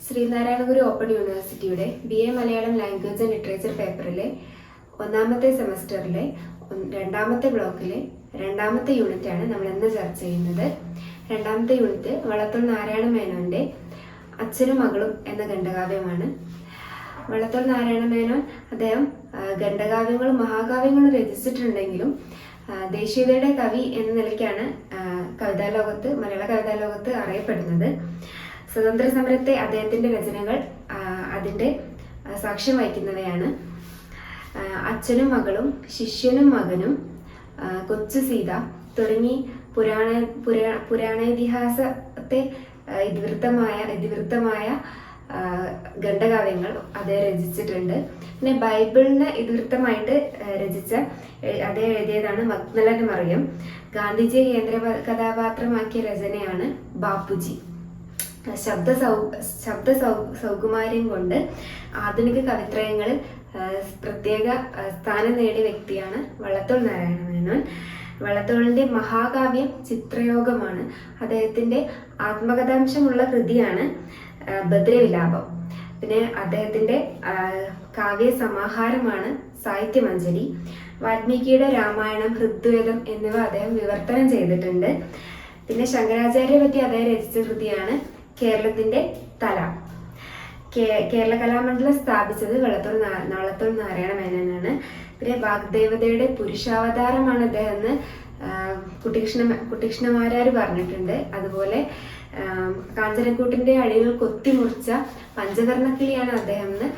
Sree Narayana Guru open യൂണിവേഴ്സിറ്റിയുടെ BA Malayalam language and literature പേപ്പറിലെ ഒന്നാമത്തെ സെമസ്റ്ററിലെ രണ്ടാമത്തെ ബ്ലോക്കിലെ രണ്ടാമത്തെ യൂണിറ്റാണ് നമ്മൾ ഇന്ന് ചർച്ച ചെയ്യുന്നത്. രണ്ടാമത്തെ യൂണിറ്റ് വള്ളത്തോൾ നാരായണ മേനോന്റെ അച്ഛനും മകളും എന്ന ഖണ്ഡകാവ്യമാണ്. വള്ളത്തോൾ നാരായണ മേനോൻ അദ്ദേഹം ഖണ്ഡകാവ്യങ്ങളും മഹാകാവ്യങ്ങളും രചിച്ചിട്ടുണ്ടെങ്കിലും ദേശീയതയുടെ കവി എന്ന നിലയ്ക്കാണ് മലയാള കവിതാലോകത്ത് അറിയപ്പെടുന്നത്. സ്വതന്ത്ര സമരത്തെ അദ്ദേഹത്തിന്റെ രചനകൾ അതിന്റെ സാക്ഷ്യം വഹിക്കുന്നവയാണ്. അച്ഛനും മകളും, ശിഷ്യനും മകനും, കൊച്ചു സീത തുടങ്ങി പുരാണേതിഹാസത്തെ ഇതിവൃത്തമായ ഖണ്ഡകാവ്യങ്ങൾ അദ്ദേഹം രചിച്ചിട്ടുണ്ട്. പിന്നെ ബൈബിളിന് ഇതിവൃത്തമായിട്ട് അദ്ദേഹം എഴുതിയതാണ് മഗ്ദലന മറിയം. ഗാന്ധിജിയെ കേന്ദ്ര കഥാപാത്രമാക്കിയ രചനയാണ് ബാപ്പുജി. ശബ്ദ സൗകുമാര്യം കൊണ്ട് ആധുനിക കവിത്രയങ്ങളിൽ പ്രത്യേക സ്ഥാനം നേടിയ വ്യക്തിയാണ് വള്ളത്തോൾ നാരായണ മേനോൻ. വള്ളത്തോളിന്റെ മഹാകാവ്യം ചിത്രയോഗമാണ്. അദ്ദേഹത്തിന്റെ ആത്മകഥാംശമുള്ള കൃതിയാണ് ബദ്രവിലാപം. പിന്നെ അദ്ദേഹത്തിന്റെ കാവ്യ സമാഹാരമാണ് സാഹിത്യമഞ്ജരി. വാൽമീകിയുടെ രാമായണം, ഋഗ്വേദം എന്നിവ അദ്ദേഹം വിവർത്തനം ചെയ്തിട്ടുണ്ട്. പിന്നെ ശങ്കരാചാര്യരെ പറ്റി അദ്ദേഹം രചിച്ച കൃതിയാണ് കേരളത്തിന്റെ തല. കേരള കലാമണ്ഡലം സ്ഥാപിച്ചത് വള്ളത്തോൾ നാരായണ മേനോനാണ്. പിന്നെ വാഗ്ദേവതയുടെ പുരുഷാവതാരമാണ് അദ്ദേഹം എന്ന് കുട്ടികൃഷ്ണമാരാർ പറഞ്ഞിട്ടുണ്ട്. അതുപോലെ കാഞ്ചനക്കൂട്ടിന്റെ അടികൾ കൊത്തിമുറിച്ച പഞ്ചവർണ്ണക്കിളിയാണ് അദ്ദേഹം എന്ന്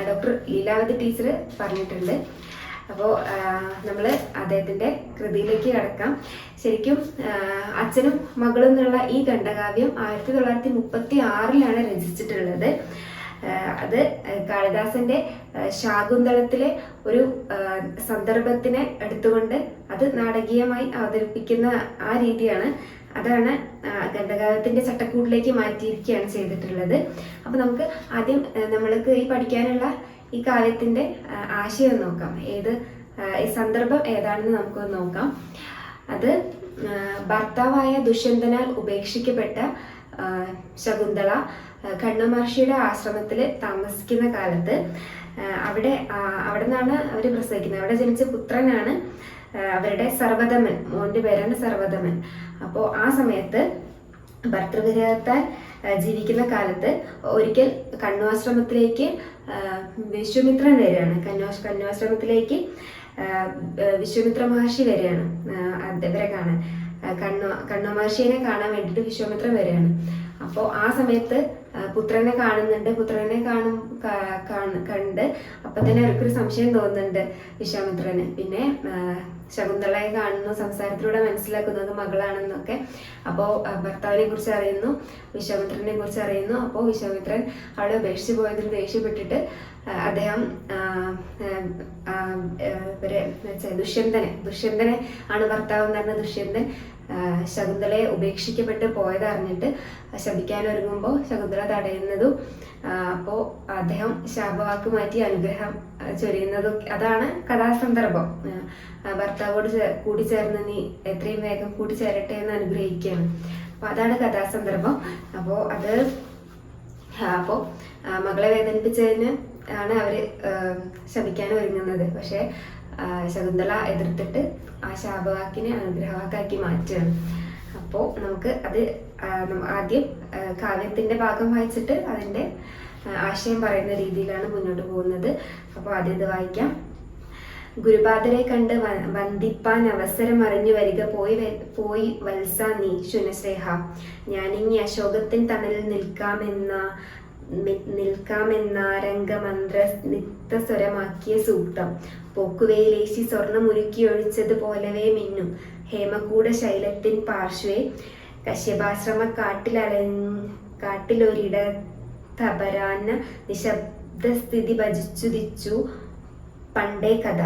ഡോക്ടർ ലീലാവതി ടീച്ചർ പറഞ്ഞിട്ടുണ്ട്. അപ്പോൾ നമ്മൾ അദ്ദേഹത്തിന്റെ കൃതിയിലേക്ക് കടക്കാം. ശരിക്കും അച്ഛനും മകളും എന്നുള്ള ഈ ഖണ്ഡകാവ്യം 1936 രചിച്ചിട്ടുള്ളത്. അത് കാളിദാസന്റെ ശാകുന്തളത്തിലെ ഒരു സന്ദർഭത്തിനെ എടുത്തുകൊണ്ട് അത് നാടകീയമായി അവതരിപ്പിക്കുന്ന ആ രീതിയാണ്. അതാണ് ഖണ്ഡകാവ്യത്തിന്റെ ചട്ടക്കൂട്ടിലേക്ക് മാറ്റിയിരിക്കുകയാണ് ചെയ്തിട്ടുള്ളത്. അപ്പൊ നമുക്ക് ആദ്യം നമ്മൾക്ക് ഈ പഠിക്കാനുള്ള ഈ കാവ്യത്തിന്റെ ആശയം നോക്കാം. ഈ സന്ദർഭം ഏതാണെന്ന് നമുക്ക് നോക്കാം. അത് ഭർത്താവായ ദുഷ്യന്തനാൽ ഉപേക്ഷിക്കപ്പെട്ട ശകുന്തള കണ്വമഹർഷിയുടെ ആശ്രമത്തിൽ താമസിക്കുന്ന കാലത്ത് അവിടെ നിന്നാണ് അവർ പ്രസവിക്കുന്നത്. അവിടെ ജനിച്ച പുത്രനാണ് അവരുടെ സർവ്വധമൻ. മോന്റെ പേരാണ് സർവ്വധമൻ. അപ്പോൾ ആ സമയത്ത് ഭർതൃവിരഹത്താൽ ജീവിക്കുന്ന കാലത്ത് ഒരിക്കൽ കണ്വാശ്രമത്തിലേക്ക് വിശ്വാമിത്രൻ വരികയാണ്. കണ്വാശ്രമത്തിലേക്ക് വിശ്വാമിത്ര മഹർഷി വരികയാണ് ഇവരെ കാണാൻ. കണ്വ മഹർഷിയെ കാണാൻ വേണ്ടിയിട്ട് വിശ്വാമിത്രൻ വരികയാണ്. അപ്പോൾ ആ സമയത്ത് പുത്രനെ കാണുന്നുണ്ട്. പുത്രനെ കണ്ട് അപ്പൊ തന്നെ അവർക്കൊരു സംശയം തോന്നുന്നുണ്ട് വിശ്വാമിത്രന്. പിന്നെ ശകുന്തളയെ കാണുന്നു, സംസാരത്തിലൂടെ മനസ്സിലാക്കുന്നത് മകളാണെന്നൊക്കെ. അപ്പോൾ ഭർത്താവിനെ കുറിച്ച് അറിയുന്നു, വിശ്വാമിത്രനെ കുറിച്ച് അറിയുന്നു. അപ്പോൾ വിശ്വാമിത്രൻ അവളെ ഉപേക്ഷിച്ച് പോയതിൽ ദേഷ്യപ്പെട്ടിട്ട് അദ്ദേഹം ദുഷ്യന്തനെ ആണ് ഭർത്താവ് എന്ന് പറഞ്ഞ ദുഷ്യന്തൻ ശകുന്തളയെ ഉപേക്ഷിക്കപ്പെട്ട് പോയതറിഞ്ഞിട്ട് ശപിക്കാൻ ഒരുങ്ങുമ്പോൾ ശകുന്തള തടയുന്നതും അപ്പോൾ അദ്ദേഹം ശാപവാക്ക് മാറ്റി അനുഗ്രഹം ചൊരിയുന്നതും അതാണ് കഥാസന്ദർഭം. ഭർത്താവോട് കൂടിച്ചേർന്ന് നീ എത്രയും വേഗം കൂടിച്ചേരട്ടെ എന്ന് അനുഗ്രഹിക്കുകയാണ്. അപ്പൊ അതാണ് കഥാസന്ദർഭം. അപ്പോൾ മകളെ വേദനിപ്പിച്ചതിന് ആണ് അവര് ശപിക്കാൻ ഒരുങ്ങുന്നത്. പക്ഷെ ശകുന്തള എതിർത്തിട്ട് ആ ശാപവാക്കിനെ അനുഗ്രഹവാക്കാക്കി മാറ്റുകയാണ്. അപ്പോൾ നമുക്ക് അത് ആദ്യം കാവ്യത്തിന്റെ ഭാഗം വായിച്ചിട്ട് അതിന്റെ ആശയം പറയുന്ന രീതിയിലാണ് മുന്നോട്ട് പോകുന്നത്. അപ്പോൾ ആദ്യം ഇത് വായിക്കാം. ഗുരുപാദരെ കണ്ട് വന്ദിപ്പാൻ അവസരം അറിഞ്ഞു വരിക പോയി വത്സ നീ ശുനശ്രേഹ. ഞാനിങ്ങി അശോകത്തിൻ തണലിൽ നിൽക്കാമെന്ന നിൽക്കാമെന്നാരംഗമന്ത്ര നിത്തസ്വരമാക്കിയ സൂക്തം. പോക്കുവെയിലേശി സ്വർണ്ണമുരുക്കി ഒഴിച്ചത് പോലവേ മിന്നും ഹേമകൂട ശൈലത്തിൻ പാർശ്വേ കശ്യപാശ്രമ കാട്ടിലൊരിടത്തപരാന്ന നിശബ്ദസ്ഥിതി ഭജിച്ചുദിച്ചു പണ്ടേ കഥ.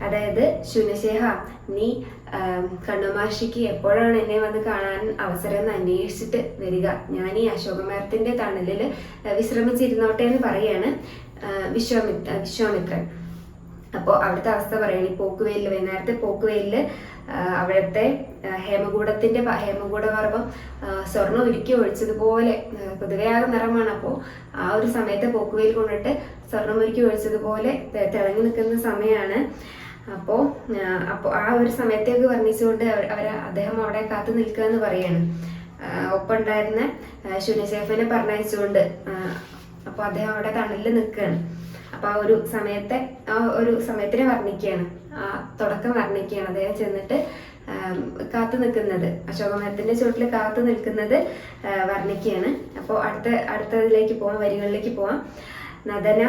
അതായത് ശൂന്യശേഖ, നീ കണ്ണുമാഷിക്ക് എപ്പോഴാണ് എന്നെ വന്ന് കാണാൻ അവസരം എന്ന് അന്വേഷിച്ചിട്ട് വരിക. ഞാൻ ഈ അശോകമരത്തിന്റെ തണലിൽ വിശ്രമിച്ചിരുന്നോട്ടെ എന്ന് പറയാണ് വിശ്വാമിത്രൻ. അപ്പോൾ അവിടുത്തെ അവസ്ഥ പറയണ, ഈ പോക്കുവെയില്, വൈകുന്നേരത്തെ പോക്കുവെയില് അവിടുത്തെ ഹേമകൂടപർവം സ്വർണ്ണം ഉരുക്കി ഒഴിച്ചതുപോലെ പൊതുവെ ആ നിറമാണ്. അപ്പോൾ ആ ഒരു സമയത്ത് പോക്കുവെയിൽ കൊണ്ടിട്ട് സ്വർണ്ണം ഉരുക്കി ഒഴിച്ചതുപോലെ തിളങ്ങി നിൽക്കുന്ന സമയമാണ്. അപ്പോൾ ആ ഒരു സമയത്തേക്ക് വർണ്ണിച്ചുകൊണ്ട് അദ്ദേഹം അവിടെ കാത്തു നിൽക്കുക എന്ന് പറയാണ്. ഒപ്പം ഉണ്ടായിരുന്ന ശൂന്യശേഖനെ പറഞ്ഞയച്ചുകൊണ്ട് അപ്പോൾ അദ്ദേഹം അവിടെ തണലിൽ നിൽക്കുകയാണ്. അപ്പൊ ആ ഒരു സമയത്തിനെ വർണ്ണിക്കുകയാണ്, ആ തുടക്കം വർണ്ണിക്കുകയാണ്. അദ്ദേഹം ചെന്നിട്ട് കാത്തു നിൽക്കുന്നത്, അശോകമരത്തിന്റെ ചുവട്ടിൽ കാത്തു നിൽക്കുന്നത് വർണ്ണിക്കുകയാണ്. അപ്പോൾ അടുത്തതിലേക്ക് പോവാം, വരികളിലേക്ക് പോവാം. നദന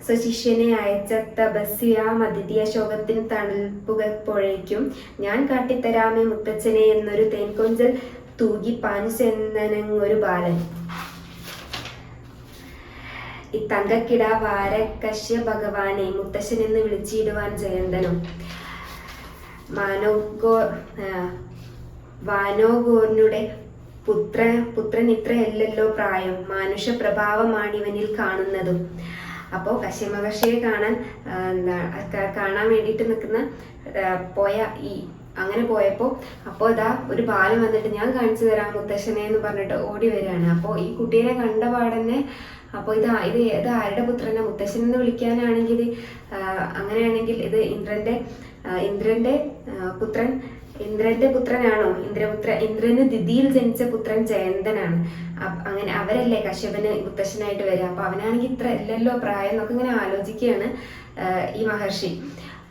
സ്വശിഷ്യനെ അയച്ച തപസ്യാമതിഥി അശോകത്തിന് തണൽപ്പുകപ്പോഴേക്കും ഞാൻ കാട്ടിത്തരാമേ മുത്തച്ഛനെ എന്നൊരു തേൻകൊഞ്ചൽ തൂകി പാഞ്ഞു ചെന്നനങ്ങൊരു ബാലൻ. ഈ തങ്കക്കിടാവാര കശ്യ ഭഗവാനെ മുത്തശ്ശൻ എന്ന് വിളിച്ചിടുവാൻ ജയന്തനും. വാനോഗോർനുടെ പുത്രൻ ഇത്രയല്ലല്ലോ പ്രായം, മാനുഷ പ്രഭാവമാണിവനിൽ കാണുന്നതും. അപ്പോൾ കശ്യമഹർഷിയെ കാണാൻ വേണ്ടിയിട്ട് നിൽക്കുന്ന അങ്ങനെ പോയപ്പോൾ അപ്പോൾ ഇതാ ഒരു ബാലൻ വന്നിട്ട് ഞാൻ കാണിച്ചു തരാം മുത്തശ്ശനെ എന്ന് പറഞ്ഞിട്ട് ഓടി വരികയാണ്. അപ്പോൾ ഈ കുട്ടീനെ കണ്ട പാടന്നെ അപ്പോൾ ഇത് ആരുടെ പുത്രനെ, മുത്തശ്ശൻ എന്ന് വിളിക്കാനാണെങ്കിൽ അങ്ങനെയാണെങ്കിൽ ഇത് ഇന്ദ്രന്റെ പുത്രനാണോ? ഇന്ദ്രന് ദിതിയിൽ ജനിച്ച പുത്രൻ ജയന്തനാണ്. അങ്ങനെ അവരല്ലേ കശ്യപന് മുത്തശ്ശനായിട്ട് വരിക. അപ്പൊ അവനാണെങ്കിൽ ഇത്ര ഇല്ലല്ലോ പ്രായം എന്നൊക്കെ ഇങ്ങനെ ആലോചിക്കുകയാണ് ഈ മഹർഷി.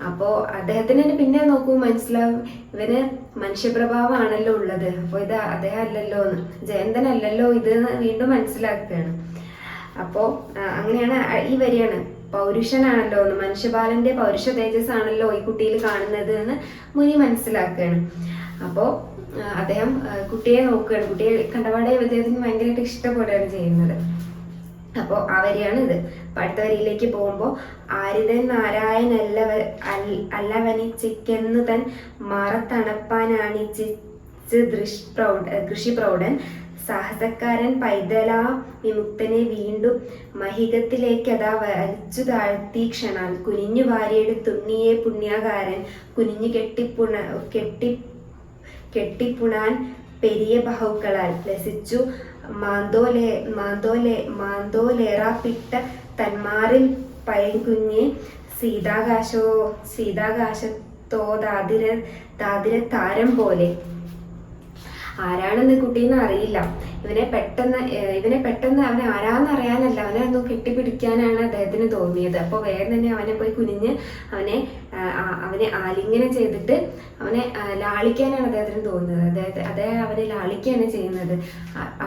അപ്പോ അദ്ദേഹത്തിന് പിന്നെ നോക്കൂ മനസ്സിലാവും, ഇവന് മനുഷ്യപ്രഭാവമാണല്ലോ ഉള്ളത്. അപ്പൊ ഇത് അദ്ദേഹം അല്ലല്ലോ എന്ന്, ജയന്തനല്ലല്ലോ ഇത് വീണ്ടും മനസ്സിലാക്കുകയാണ്. അപ്പോ അങ്ങനെയാണ് ഈ വരിയാണ്, പൗരുഷനാണല്ലോ എന്ന്, മനുഷ്യബാലന്റെ പൗരുഷ തേജസ് ആണല്ലോ ഈ കുട്ടിയിൽ കാണുന്നത് എന്ന് മുനി മനസ്സിലാക്കുകയാണ്. അപ്പോ അദ്ദേഹം കുട്ടിയെ നോക്കുകയാണ്. കുട്ടിയെ കണ്ടപാടെ അദ്ദേഹത്തിന് ഭയങ്കരമായിട്ട് ഇഷ്ടപ്പെടുകയാണ് ചെയ്യുന്നത്. അപ്പോൾ ആ വരിയാണ് ഇത്. അടുത്ത വരിയിലേക്ക് പോകുമ്പോൾ ആരിതൻ നാരായണല്ല അല്ലവനിച്ചിക്കെന്നു തൻ മാറത്തണപ്പാനാണിച്ച് കൃഷിപ്രൗഢൻ സാഹസക്കാരൻ പൈതലാ വിമുക്തനെ വീണ്ടും മഹികത്തിലേക്കതാ വലിച്ചു താഴ്ത്തി ക്ഷണാൽ കുനിഞ്ഞു വാരിയെടുത്തുണ്ണിയെ പുണ്യാകാരൻ കുനിഞ്ഞു കെട്ടിപ്പുണാൻ പെരിയ ബഹുക്കളാൽ ലസിച്ചു മാന്തോലേറാപ്പിട്ട തന്മാറിൽ പൈകുഞ്ഞെ സീതാകാശത്തോദാതിര താരം പോലെ. ആരാണെന്ന് കുട്ടീന്ന് അറിയില്ല. ഇവനെ പെട്ടെന്ന് അവനെ ആരാന്ന് അറിയാനല്ല, അവനെ ഒന്ന് കെട്ടിപ്പിടിക്കാനാണ് അദ്ദേഹത്തിന് തോന്നിയത്. അപ്പോൾ വേഗം തന്നെ അവനെ പോയി കുനിഞ്ഞ് അവനെ ആലിംഗനം ചെയ്തിട്ട് അവനെ ലാളിക്കാനാണ് അദ്ദേഹത്തിന് തോന്നുന്നത്. അവനെ ലാളിക്കുകയാണ് ചെയ്യുന്നത്.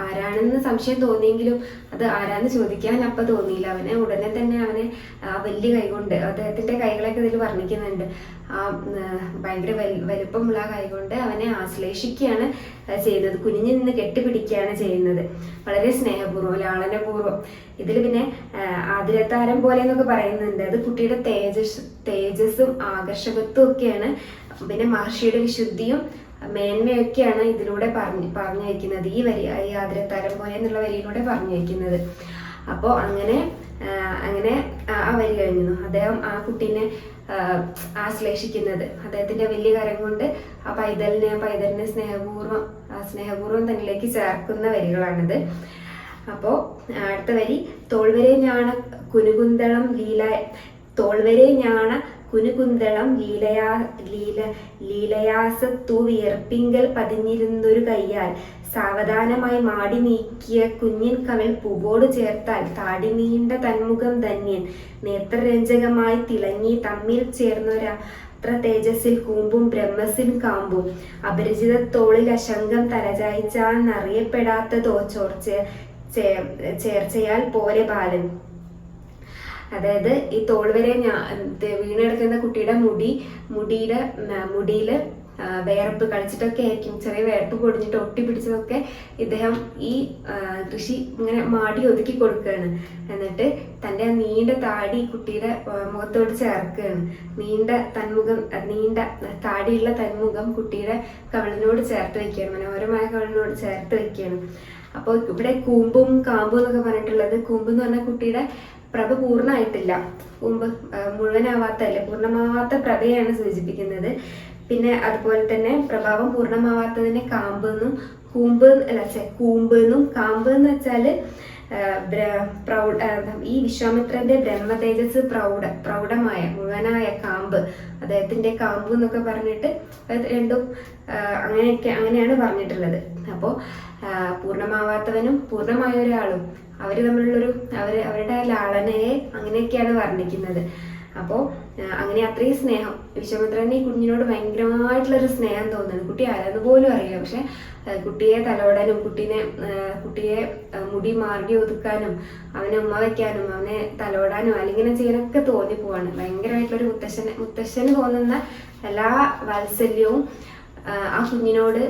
ആരാണെന്ന് സംശയം തോന്നിയെങ്കിലും അത് ആരാന്ന് ചോദിക്കാൻ അപ്പം തോന്നിയില്ല. അവനെ ഉടനെ തന്നെ ആ വലിയ കൈകൊണ്ട്, അദ്ദേഹത്തിന്റെ കൈകളൊക്കെ ഇതിൽ വർണ്ണിക്കുന്നുണ്ട്, ആ ഭയങ്കര വലുപ്പമുള്ള കൈകൊണ്ട് അവനെ ആശ്ലേഷിക്കുകയാണ് ചെയ്യുന്നത്. കുനിഞ്ഞു നിന്ന് കെട്ടിപ്പിടിക്കുകയാണ് ചെയ്യുന്നത്. വളരെ സ്നേഹപൂർവ്വം, ലാളനപൂർവ്വം. ഇതിൽ പിന്നെ ആതിരത്താരം പോലെ എന്നൊക്കെ പറയുന്നുണ്ട്. അത് കുട്ടിയുടെ തേജസ്സും ആകർഷകത്വം ഒക്കെയാണ്. പിന്നെ മഹർഷിയുടെ വിശുദ്ധിയും മേന്മയൊക്കെയാണ് ഇതിലൂടെ പറഞ്ഞു വയ്ക്കുന്നത്. ഈ ആതിരത്താരം പോലെ എന്നുള്ള വരിയിലൂടെ പറഞ്ഞു വയ്ക്കുന്നത്. അപ്പോൾ അങ്ങനെ ആ വരി കഴിഞ്ഞു. അദ്ദേഹം ആ കുട്ടീനെ ആശ്ലേഷിക്കുന്നത്, അദ്ദേഹത്തിന്റെ വലിയ കരം കൊണ്ട് ആ പൈതലിനെ സ്നേഹപൂർവ്വം തന്നിലേക്ക് ചേർക്കുന്ന വരികളാണിത്. അപ്പോൾ അടുത്ത വരി, തോൾവരെ ഞാണ കുനുകുന്തളം ലീലയാസത്തു വിയർപ്പിങ്കൽ പതിഞ്ഞിരുന്നൊരു കയ്യാൽ സാവധാനമായി മാടി നീക്കിയ കുഞ്ഞിൻ കവിൾ പൂവോട് ചേർത്താൽ താടി നീണ്ട തന്മുഖം ധന്യൻ നേത്രരഞ്ജകമായി തിളങ്ങി തമ്മിൽ ചേർന്നൊരത്ര തേജസ്സിൽ കൂമ്പും ബ്രഹ്മസിൽ കാമ്പും അപരിചിതത്തോളിൽ അശങ്കം തലചായ്ച്ചാന്നറിയപ്പെടാത്തതോ ചേർച്ചയാൽ പോലെ ബാലൻ. അതായത് ഈ തോൾ വരെ വീണെടുക്കുന്ന കുട്ടിയുടെ മുടിയില് വേർപ്പ് കളിച്ചിട്ടൊക്കെ ആയിരിക്കും, ചെറിയ വേർപ്പ് പൊടിഞ്ഞിട്ട് ഒട്ടിപ്പിടിച്ചതൊക്കെ ഇദ്ദേഹം ഈ ഋഷി ഇങ്ങനെ മാടി ഒതുക്കി കൊടുക്കുകയാണ്. എന്നിട്ട് തൻ്റെ നീണ്ട താടി കുട്ടിയുടെ മുഖത്തോട് ചേർക്കുകയാണ്. നീണ്ട താടിയുള്ള തന്മുഖം കുട്ടിയുടെ കവിളിനോട് ചേർത്ത് വെക്കുകയാണ്, മനോഹരമായ കവിളിനോട് ചേർത്ത് വെക്കുകയാണ്. അപ്പോൾ ഇവിടെ കൂമ്പും കാമ്പും എന്നൊക്കെ പറഞ്ഞിട്ടുള്ളത്, കൂമ്പ് എന്ന് പറഞ്ഞാൽ കുട്ടിയുടെ പ്രഭ പൂർണ്ണമായിട്ടില്ല, കൂമ്പ് മുഴുവനാവാത്തല്ലേ, പൂർണ്ണമാവാത്ത പ്രഭയാണ് സൂചിപ്പിക്കുന്നത്. പിന്നെ അതുപോലെ തന്നെ പ്രഭാവം പൂർണ്ണമാവാത്തതിനെ കൂമ്പ് എന്നും കാമ്പ് എന്ന് വെച്ചാല് ഈ വിശ്വാമിത്രന്റെ ബ്രഹ്മതേജസ് പ്രൗഢമായ മുഴുവനായ കാമ്പ്, അദ്ദേഹത്തിന്റെ കാമ്പ് എന്നൊക്കെ പറഞ്ഞിട്ട് രണ്ടും അങ്ങനെയാണ് പറഞ്ഞിട്ടുള്ളത്. അപ്പോൾ പൂർണ്ണമാവാത്തവനും പൂർണ്ണമായ ഒരാളും അവര് തമ്മിലുള്ളൊരു അവരുടെ ലാളനയെ അങ്ങനെയൊക്കെയാണ് വർണ്ണിക്കുന്നത്. അപ്പോൾ അങ്ങനെ അത്രയും സ്നേഹം വിശ്വാമിത്രന് ഈ കുഞ്ഞിനോട് ഭയങ്കരമായിട്ടുള്ളൊരു സ്നേഹം തോന്നുന്നു. കുട്ടി ആരാന്ന് പോലും അറിയില്ല, പക്ഷെ കുട്ടിയെ തലോടാനും കുട്ടിയെ മുടി മാർഗി ഒതുക്കാനും അവനെ ഉമ്മ വയ്ക്കാനും അവനെ തലോടാനും അല്ലെങ്കിൽ ചെയ്യാനൊക്കെ തോന്നിപ്പോവാണ്. ഭയങ്കരമായിട്ടുള്ളൊരു മുത്തശ്ശന് തോന്നുന്ന എല്ലാ വാത്സല്യവും ആ കുഞ്ഞിനോട്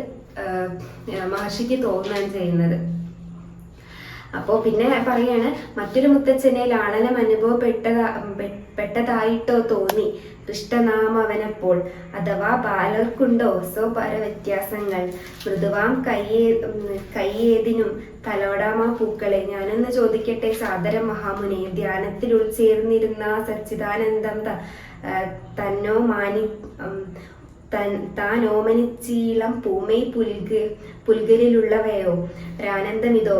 മഹർഷിക്ക് തോന്നുകയാണ് ചെയ്യുന്നത്. അപ്പോൾ പിന്നെ പറയാണ്, മറ്റൊരു മുത്തച്ഛനെ ലാളനം അനുഭവപ്പെട്ടതായിട്ടോ തോന്നി ദുഷ്ടനാമവനപ്പോൾ, അഥവാ ബാലർക്കുണ്ടോ പര വ്യത്യാസങ്ങൾ, മൃദുവാം കയ്യേതിനും തലോടാമാ പൂക്കളെ. ഞാനൊന്ന് ചോദിക്കട്ടെ സാദരം മഹാമുനെ, ധ്യാനത്തിൽ ഉൾച്ചേർന്നിരുന്ന സച്ചിദാനന്ദം തന്നോ താനോമനിച്ചീളം പൂമൈ പുൽകരിലുള്ളവയോ രാനന്ദമിതോ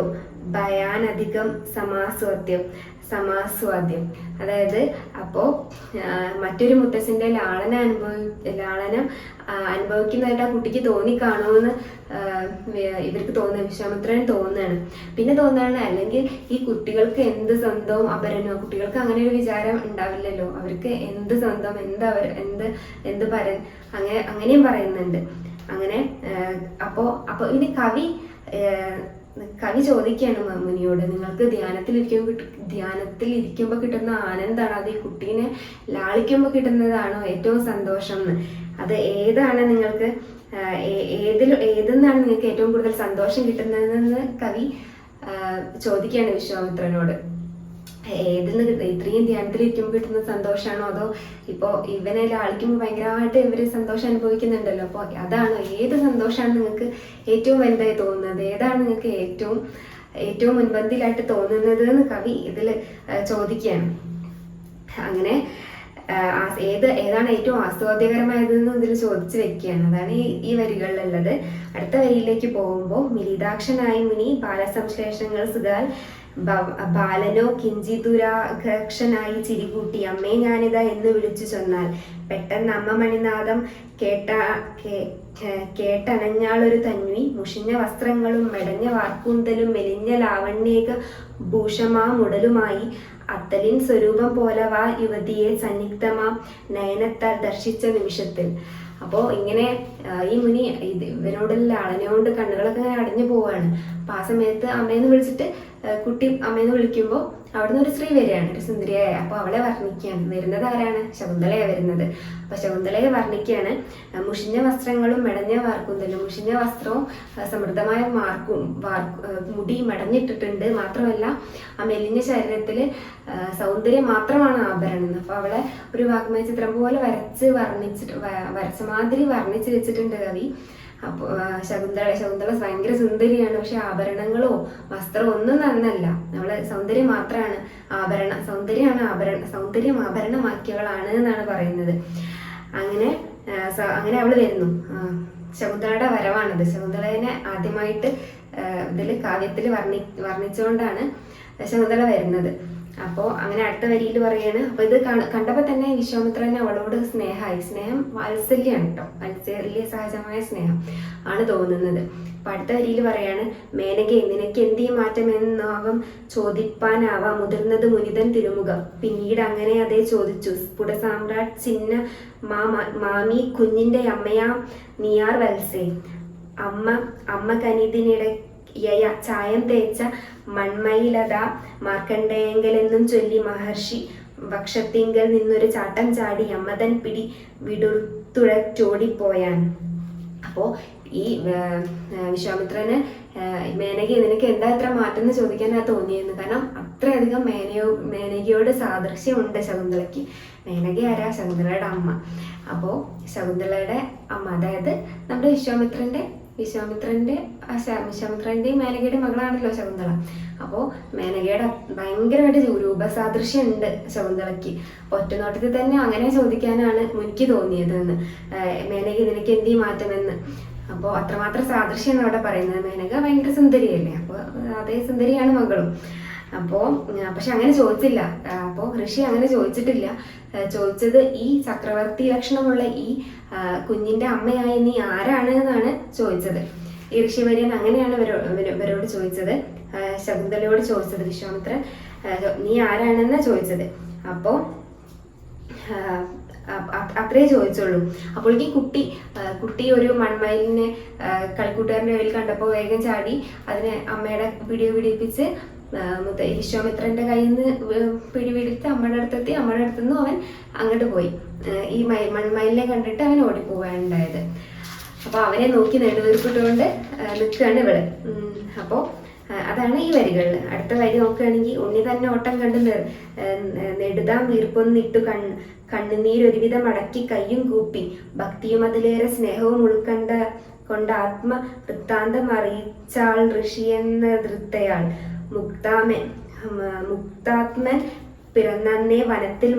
ഭയാനധികം സമാസ്വാദ്യം. അതായത് അപ്പോ മറ്റൊരു മുത്തച്ഛന്റെ ലാളനം അനുഭവിക്കുന്നതായിട്ട് ആ കുട്ടിക്ക് തോന്നിക്കാണുമെന്ന് ഇവർക്ക് വിശ്വാമിത്രൻ തോന്നുകയാണ്. പിന്നെ തോന്നുകയാണ്, അല്ലെങ്കിൽ ഈ കുട്ടികൾക്ക് എന്ത് സ്വന്തവും അപരനോ, കുട്ടികൾക്ക് അങ്ങനെ ഒരു വിചാരം ഉണ്ടാവില്ലല്ലോ, അവർക്ക് എന്ത് സ്വന്തം, എന്ത് പരൻ, അങ്ങനെയും പറയുന്നുണ്ട്. അങ്ങനെ അപ്പോ ഇനി കവി ചോദിക്കുകയാണ് മുനിയോട്, നിങ്ങൾക്ക് ധ്യാനത്തിൽ ഇരിക്കുമ്പോൾ കിട്ടുന്ന ആനന്ദാണ്, അത് ഈ കുട്ടീനെ ലാളിക്കുമ്പോൾ കിട്ടുന്നതാണോ ഏറ്റവും സന്തോഷം എന്ന്? അത് ഏതാണ് നിങ്ങൾക്ക് ഏതെന്നാണ് നിങ്ങൾക്ക് ഏറ്റവും കൂടുതൽ സന്തോഷം കിട്ടുന്നതെന്ന് കവി ചോദിക്കുകയാണ് വിശ്വാമിത്രനോട്. ഏതിന്ന് ഇത്രയും ധ്യാനത്തിലിരിക്കുമ്പോൾ കിട്ടുന്ന സന്തോഷമാണോ, അതോ ഇപ്പോൾ ഇവനെ ലാളിക്കുമ്പോൾ ഭയങ്കരമായിട്ട് ഇവര് സന്തോഷം അനുഭവിക്കുന്നുണ്ടല്ലോ, അപ്പോൾ അതാണോ, ഏത് സന്തോഷമാണ് നിങ്ങൾക്ക് ഏറ്റവും വലുതായി തോന്നുന്നത്, ഏതാണ് നിങ്ങൾക്ക് ഏറ്റവും മുൻപന്തിയിലായിട്ട് തോന്നുന്നത് എന്ന് കവി ഇതിൽ ചോദിക്കുകയാണ്. അങ്ങനെ ഏതാണ് ഏറ്റവും ആസ്വാദ്യകരമായതെന്ന് ഇതിൽ ചോദിച്ചു വെക്കുകയാണ്. അതാണ് ഈ വരികളിലുള്ളത്. അടുത്ത വരിയിലേക്ക് പോകുമ്പോൾ, മിലിതാക്ഷനായി മുനി ബാലസംശ്ലേഷങ്ങൾ സുഖാൽ ബാലനോ കിഞ്ചിതുരാഘക്ഷനായി ചിരികൂട്ടി അമ്മേ ഞാനിതാ എന്ന് വിളിച്ചു ചൊന്നാൽ, പെട്ടെന്ന് അമ്മ മണിനാദം കേട്ടണഞ്ഞാളൊരു തന്വി, മുഷിഞ്ഞ വസ്ത്രങ്ങളും മെടഞ്ഞ വാർക്കൂന്തലും മെലിഞ്ഞ ലാവണ്യേക ഭൂഷമാമുടലുമായി അത്തലിൻ സ്വരൂപം പോലവാ യുവതിയെ സന്നിഗ്ധമാം നയനത്താൽ ദർശിച്ച നിമിഷത്തിൽ. അപ്പോൾ ഇങ്ങനെ ഈ മുനി ഇവനോടുള്ള ലാളനയോണ്ട് കണ്ണുകളൊക്കെ ഇങ്ങനെ അടഞ്ഞു പോവാണ്. അപ്പൊ ആ സമയത്ത് അമ്മയെന്ന് വിളിച്ചിട്ട് കുട്ടി അമ്മയെന്ന് വിളിക്കുമ്പോൾ അവിടുന്ന് ഒരു സ്ത്രീ വരികയാണ്, ഒരു സുന്ദരിയായ. അപ്പൊ അവളെ വർണ്ണിക്കുകയാണ്. വരുന്നത് ആരാണ്? ശകുന്തളയെ വരുന്നത്. അപ്പൊ ശകുന്തളയെ വർണ്ണിക്കുകയാണ്. മുഷിഞ്ഞ വസ്ത്രങ്ങളും മെടഞ്ഞ വാർക്കുന്തലും. മുഷിഞ്ഞ വസ്ത്രവും സമൃദ്ധമായ മുടി മെടഞ്ഞിട്ടിട്ടുണ്ട്. മാത്രമല്ല ആ മെലിഞ്ഞ ശരീരത്തില് സൗന്ദര്യം മാത്രമാണ് ആഭരണം. അപ്പൊ അവളെ ഒരു വാഗ്മയ ചിത്രം പോലെ വരച്ച മാതിരി വർണ്ണിച്ച് വെച്ചിട്ടുണ്ട് കവി. അപ്പോൾ ശകുന്തള ഭയങ്കര സുന്ദരിയാണ്, പക്ഷെ ആഭരണങ്ങളോ വസ്ത്രമോ ഒന്നും നന്നല്ല. അവളെ സൗന്ദര്യം മാത്രമാണ് സൗന്ദര്യം ആഭരണമാക്കിയവളാണ് എന്നാണ് പറയുന്നത്. അങ്ങനെ അവള് വരുന്നു. ശകുന്തളയുടെ വരവാണത്. ശകുന്തളനെ ആദ്യമായിട്ട് ഇതിൽ കാവ്യത്തിൽ വർണ്ണിച്ചുകൊണ്ടാണ് ശകുന്തള വരുന്നത്. അപ്പോൾ അങ്ങനെ അടുത്ത വരിയിൽ പറയാണ്. അപ്പൊ ഇത് കണ്ടപ്പോൾ തന്നെ വിശ്വാമിത്രന് അവളോട് സ്നേഹം വാത്സല്യാണ് കേട്ടോ, വാത്സല്യ സഹജമായ സ്നേഹം ആണ് തോന്നുന്നത്. അപ്പൊ അടുത്ത വരിയിൽ പറയാണ്, മേനകെ നിനക്ക് എന്തീ മാറ്റമെന്നാകും ചോദിപ്പാനാവാ മുതിർന്നത് മുനിതൻ തിരുമുഖം. പിന്നീട് അങ്ങനെ അതേ ചോദിച്ചു സ്ഫുട സാമ്രാട്ട് ചിന്ന മാമി കുഞ്ഞിന്റെ അമ്മയാ നീയാർ വത്സേ. അമ്മ കനിതിനിട ചായം തേച്ച മൺമയിലതാ മാർക്കണ്ഡേയങ്കലെന്നും ചൊല്ലി മഹർഷി വക്ഷത്തിങ്കൽ നിന്നൊരു ചാട്ടം ചാടി അമ്മതൻ പിടി വിടുത്തുഴച്ചോടിപ്പോയാൻ. അപ്പോൾ ഈ വിശ്വാമിത്രന് മേനക നിനക്ക് എന്താ ഇത്ര മാറ്റം എന്ന് ചോദിക്കാനാ തോന്നിയെന്ന്. കാരണം അത്രയധികം മേനകയോട് സാദൃശ്യമുണ്ട് ശകുന്തളയ്ക്ക്. മേനക ആരാ? ശകുന്തളയുടെ അമ്മ. അപ്പോൾ ശകുന്തളയുടെ അമ്മ, അതായത് നമ്മുടെ വിശ്വാമിത്രന്റെയും മേനകയുടെ മകളാണല്ലോ ശകുന്തള. അപ്പോൾ മേനകയുടെ ഭയങ്കരമായിട്ട് രൂപസാദൃശ്യം ഉണ്ട് ശകുന്തളയ്ക്ക്. ഒറ്റനോട്ടത്തിൽ തന്നെ അങ്ങനെ ചോദിക്കാനാണ് എനിക്ക് തോന്നിയതെന്ന്. മേനക നിനക്ക് എന്തീ മാറ്റമെന്ന്. അപ്പോൾ അത്രമാത്രം സാദൃശ്യം അവിടെ പറയുന്നത്. മേനക ഭയങ്കര സുന്ദരിയല്ലേ, അപ്പോൾ അതേ സുന്ദരിയാണ് മകളും. പക്ഷെ അങ്ങനെ ചോദിച്ചില്ല. അപ്പോൾ ഋഷി അങ്ങനെ ചോദിച്ചിട്ടില്ല. ചോദിച്ചത് ഈ ചക്രവർത്തി ലക്ഷണമുള്ള ഈ കുഞ്ഞിന്റെ അമ്മയായ നീ ആരാണ് എന്നാണ് ചോദിച്ചത്. ഈ ഋഷിവര്യൻ അങ്ങനെയാണ് ഇവരോട് ചോദിച്ചത്, ശകുന്തളയോട് ചോദിച്ചത്. വിശ്വാമിത്രൻ നീ ആരാണെന്നാ ചോദിച്ചത്. അപ്പോൾ അത്രേ ചോദിച്ചുള്ളൂ. അപ്പോഴേക്ക് കുട്ടി ഒരു മൺമയിലിനെ കളിക്കൂട്ടുകാരൻ്റെ കയ്യിൽ കണ്ടപ്പോൾ വേഗം ചാടി അതിനെ അമ്മയുടെ പിടിപ്പിച്ച് വിശ്വാമിത്രന്റെ കയ്യിൽ നിന്ന് പിടിപിടിച്ച് അമ്മയുടെ അടുത്തെത്തി. അമ്മയുടെ അടുത്തുനിന്ന് അവൻ അങ്ങോട്ട് പോയി. ഈ മൺമയിലിനെ കണ്ടിട്ട് അവൻ ഓടിപ്പോവാനുണ്ടായത്. അപ്പൊ അവനെ നോക്കി നെടുവീർപ്പിട്ടുകൊണ്ട് നിൽക്കുകയാണ് ഇവള്. അപ്പോൾ അതാണ് ഈ വരികളിൽ. അടുത്ത വരി നോക്കുകയാണെങ്കിൽ ഉണ്ണി തന്നെ ഓട്ടം കണ്ട് നെടുതാം വീർപ്പൊന്നിട്ടു കണ്ണുനീരൊരുവിധം അടക്കി കയ്യും കൂപ്പി ഭക്തിയും അതിലേറെ സ്നേഹവും ഉൾക്കണ്ട കൊണ്ട് ആത്മവൃത്താന്തം അറിയിച്ചാൾ ഋഷിയെന്ന ധൃത്തയാൾ മുക്താത്മൻ പിറന്നേ വനത്തിൽ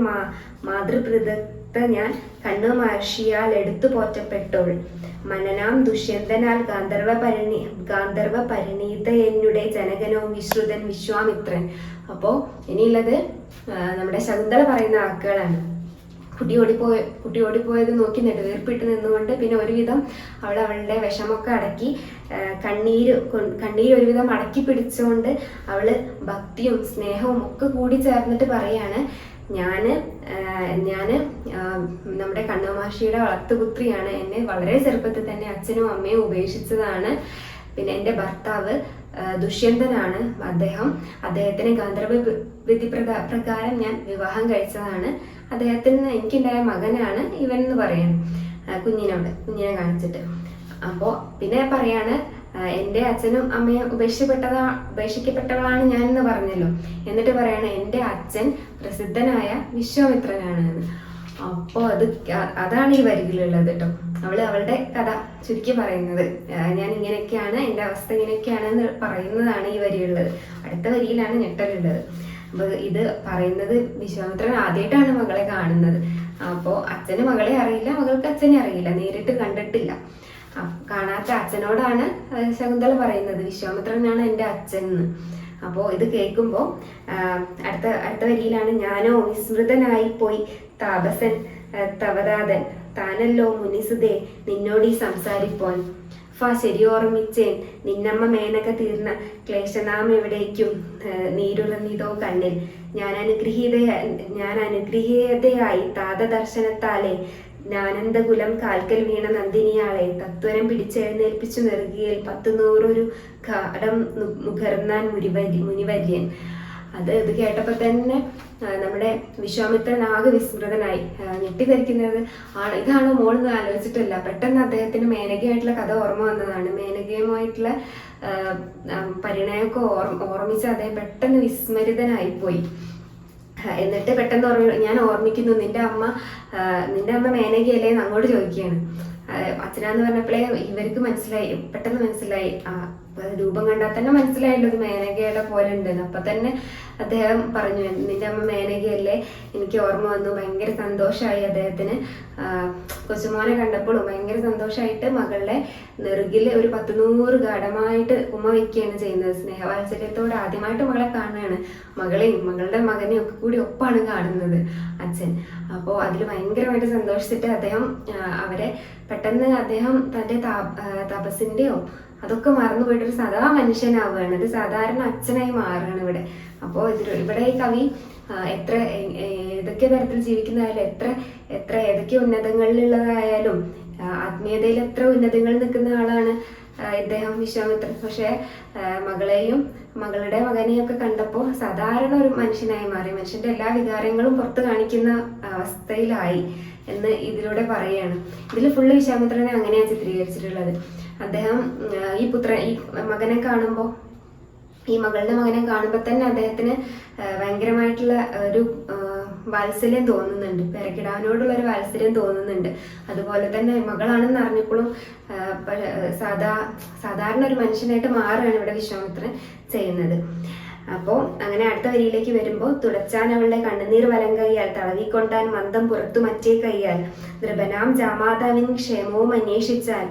മാതൃപ്രദത്ത ഞാൻ കണ്ണു മഹർഷിയാൽ എടുത്തു പോറ്റപ്പെട്ടോൾ മനനാം ദുഷ്യന്തനാൽ ഗാന്ധർവ പരിണീത എന്നുടെ ജനകനോ വിശ്രുതൻ വിശ്വാമിത്രൻ. അപ്പോൾ ഇനിയുള്ളത് നമ്മുടെ ശകുന്തള പറയുന്ന വാക്കുകളാണ്. കുട്ടി ഓടിപ്പോയത് നോക്കി നെടുവീർപ്പിട്ട് നിന്നുകൊണ്ട് പിന്നെ ഒരുവിധം അവളുടെ വിഷമൊക്കെ അടക്കി കണ്ണീര് ഒരുവിധം അടക്കി പിടിച്ചുകൊണ്ട് അവള് ഭക്തിയും സ്നേഹവും ഒക്കെ കൂടി ചേർന്നിട്ട് പറയാണ്, ഞാന് നമ്മുടെ കണ്ണുമാഷിയുടെ വളർത്തുപുത്രിയാണ്. എന്നെ വളരെ ചെറുപ്പത്തിൽ തന്നെ അച്ഛനും അമ്മയും ഉപേക്ഷിച്ചതാണ്. പിന്നെ എൻ്റെ ഭർത്താവ് ദുഷ്യന്തനാണ്. അദ്ദേഹത്തിന് ഗാന്ധർവ വിധി പ്രകാരം ഞാൻ വിവാഹം കഴിച്ചതാണ്. അദ്ദേഹത്തിന് എനിക്കുണ്ടായ മകനാണ് ഇവൻ എന്ന് പറയാണ് കുഞ്ഞിനെ കാണിച്ചിട്ട്. അപ്പോൾ പിന്നെ പറയാണ്, എൻ്റെ അച്ഛനും അമ്മയും ഉപേക്ഷിക്കപ്പെട്ടവളാണ് ഞാൻ എന്ന് പറഞ്ഞല്ലോ. എന്നിട്ട് പറയാണ് എൻ്റെ അച്ഛൻ പ്രസിദ്ധനായ വിശ്വാമിത്രനാണ് എന്ന്. അപ്പോൾ അതാണ് ഈ വരികളിലുള്ളത് കേട്ടോ. അവളുടെ കഥ ചുരുക്കി പറയുന്നത്, ഞാൻ ഇങ്ങനെയൊക്കെയാണ്, എൻ്റെ അവസ്ഥ ഇങ്ങനെയൊക്കെയാണ് എന്ന് പറയുന്നതാണ് ഈ വരിയുള്ളത്. അടുത്ത വരിയിലാണ് ഞെട്ടലുള്ളത്. അപ്പോൾ ഇത് പറയുന്നത് വിശ്വാമിത്രൻ ആദ്യമായിട്ടാണ് മകളെ കാണുന്നത്. അപ്പോൾ അച്ഛന് മകളെ അറിയില്ല, മകൾക്ക് അച്ഛനെ അറിയില്ല, നേരിട്ട് കണ്ടിട്ടില്ല. കാണാത്ത അച്ഛനോടാണ് ശകുന്തള പറയുന്നത് വിശ്വാമിത്രനാണ് എൻ്റെ അച്ഛൻ എന്ന്. അപ്പോൾ ഇത് കേൾക്കുമ്പോൾ അടുത്ത വരിയിലാണ്, ഞാനോ വിസ്മൃതനായി പോയി താപസൻ തവതാതൻ താനല്ലോ മുനിസുതേ നിന്നോടീ സംസാരിപ്പോൻ ശരിയോർമ്മിച്ചേൻ നിന്നമ്മ മേനക തീർന്ന ക്ലേശനാം എവിടേക്കും നീരുറന്നിതോ കണ്ണിൽ ഞാൻ അനുഗ്രഹീതയായി താതദർശനത്താലെ ജ്ഞാനന്ദകുലം കാൽക്കൽ വീണ നന്ദിനിയാളെ തത്വരം പിടിച്ചെഴുന്നേൽപ്പിച്ചു നെറുകിയിൽ 100 ഘാടം മുഖർന്നാൻ മുനിവര്യൻ. ഇത് കേട്ടപ്പോൾ തന്നെ നമ്മുടെ വിശ്വാമിത്രൻ ആകെ വിസ്മൃതനായി. ഞെട്ടിധരിക്കുന്നത് ഇതാണോ മോളെന്ന് ആലോചിച്ചിട്ടില്ല. പെട്ടെന്ന് അദ്ദേഹത്തിന് മേനകയായിട്ടുള്ള കഥ ഓർമ്മ വന്നതാണ്. മേനകയുമായിട്ടുള്ള പരിണയമൊക്കെ ഓർമ്മിച്ച് അദ്ദേഹം പെട്ടെന്ന് വിസ്മരിതനായിപ്പോയി. എന്നിട്ട് പെട്ടെന്ന് ഞാൻ ഓർമ്മിക്കുന്നു, നിന്റെ അമ്മ മേനകയല്ലേ എന്ന് അങ്ങോട്ട് ചോദിക്കുകയാണ്. അച്ഛനാന്ന് പറഞ്ഞപ്പോഴേ ഇവർക്ക് പെട്ടെന്ന് മനസ്സിലായി. രൂപം കണ്ടാൽ തന്നെ മനസ്സിലായല്ലോ ഇത് മേനകയുടെ പോലെ ഉണ്ടെന്ന്. അപ്പൊ തന്നെ അദ്ദേഹം പറഞ്ഞു, നിന്റെ അമ്മ മേനകയല്ലേ, എനിക്ക് ഓർമ്മ വന്നു. ഭയങ്കര സന്തോഷമായി അദ്ദേഹത്തിന്. കൊച്ചുമോനെ കണ്ടപ്പോഴും ഭയങ്കര സന്തോഷമായിട്ട് മകളുടെ നെറുകിൽ ഒരു 100 ഘാടമായിട്ട് ഉമ്മ വയ്ക്കുകയാണ് ചെയ്യുന്നത്. സ്നേഹവാത്സല്യത്തോടെ ആദ്യമായിട്ട് മകളെ കാണുകയാണ്. മകളെയും മകളുടെ മകനെയും ഒക്കെ കൂടി ഒപ്പാണ് കാണുന്നത് അച്ഛൻ. അപ്പോൾ അതിൽ ഭയങ്കരമായിട്ട് സന്തോഷിച്ചിട്ട് അദ്ദേഹം പെട്ടെന്ന് അദ്ദേഹം തൻ്റെ തപസ്സിൻ്റെയോ അതൊക്കെ മറന്നുപോയിട്ടൊരു സദാ മനുഷ്യനാവുകയാണ്. ഒരു സാധാരണ അച്ഛനായി മാറുകയാണ് ഇവിടെ. അപ്പോൾ ഇവിടെ ഈ കവി ഏതൊക്കെ തരത്തിൽ ജീവിക്കുന്നതായാലും ഏതൊക്കെ ഉന്നതങ്ങളിലുള്ളതായാലും ആത്മീയതയിൽ എത്ര ഉന്നതങ്ങളിൽ നിൽക്കുന്ന ആളാണ് ഇദ്ദേഹം വിശ്വാമിത്രൻ. പക്ഷെ മകളെയും മകളുടെ മകനെയും ഒക്കെ കണ്ടപ്പോൾ സാധാരണ ഒരു മനുഷ്യനായി മാറി, മനുഷ്യന്റെ എല്ലാ വികാരങ്ങളും പുറത്ത് കാണിക്കുന്ന അവസ്ഥയിലായി എന്ന് ഇതിലൂടെ പറയുകയാണ്. ഇതിൽ ഫുള്ള് വിശ്വാമിത്രനെ അങ്ങനെയാണ് ചിത്രീകരിച്ചിട്ടുള്ളത്. അദ്ദേഹം ഈ മകനെ കാണുമ്പോൾ, ഈ മകളുടെ മകനെ കാണുമ്പോൾ തന്നെ അദ്ദേഹത്തിന് ഭയങ്കരമായിട്ടുള്ള ഒരു വാത്സല്യം തോന്നുന്നുണ്ട്, പെരക്കിടാവിനോടുള്ള ഒരു വാത്സല്യം തോന്നുന്നുണ്ട്. അതുപോലെ തന്നെ മകളാണെന്ന് അറിഞ്ഞപ്പോഴും സാധാരണ ഒരു മനുഷ്യനായിട്ട് മാറുകയാണ് ഇവിടെ വിശ്വാമിത്രൻ ചെയ്യുന്നത്. അപ്പോൾ അങ്ങനെ അടുത്ത വരിയിലേക്ക് വരുമ്പോൾ, തുടച്ചാൻ അവളുടെ കണ്ണുനീർ വലം കൈയാൽ, തളവിക്കൊണ്ടാൻ മന്ദം പുറത്തു മറ്റേ കൈയാൽ, നൃപനാം ജാമാതാവിൻ ക്ഷേമവും അന്വേഷിച്ചാൽ,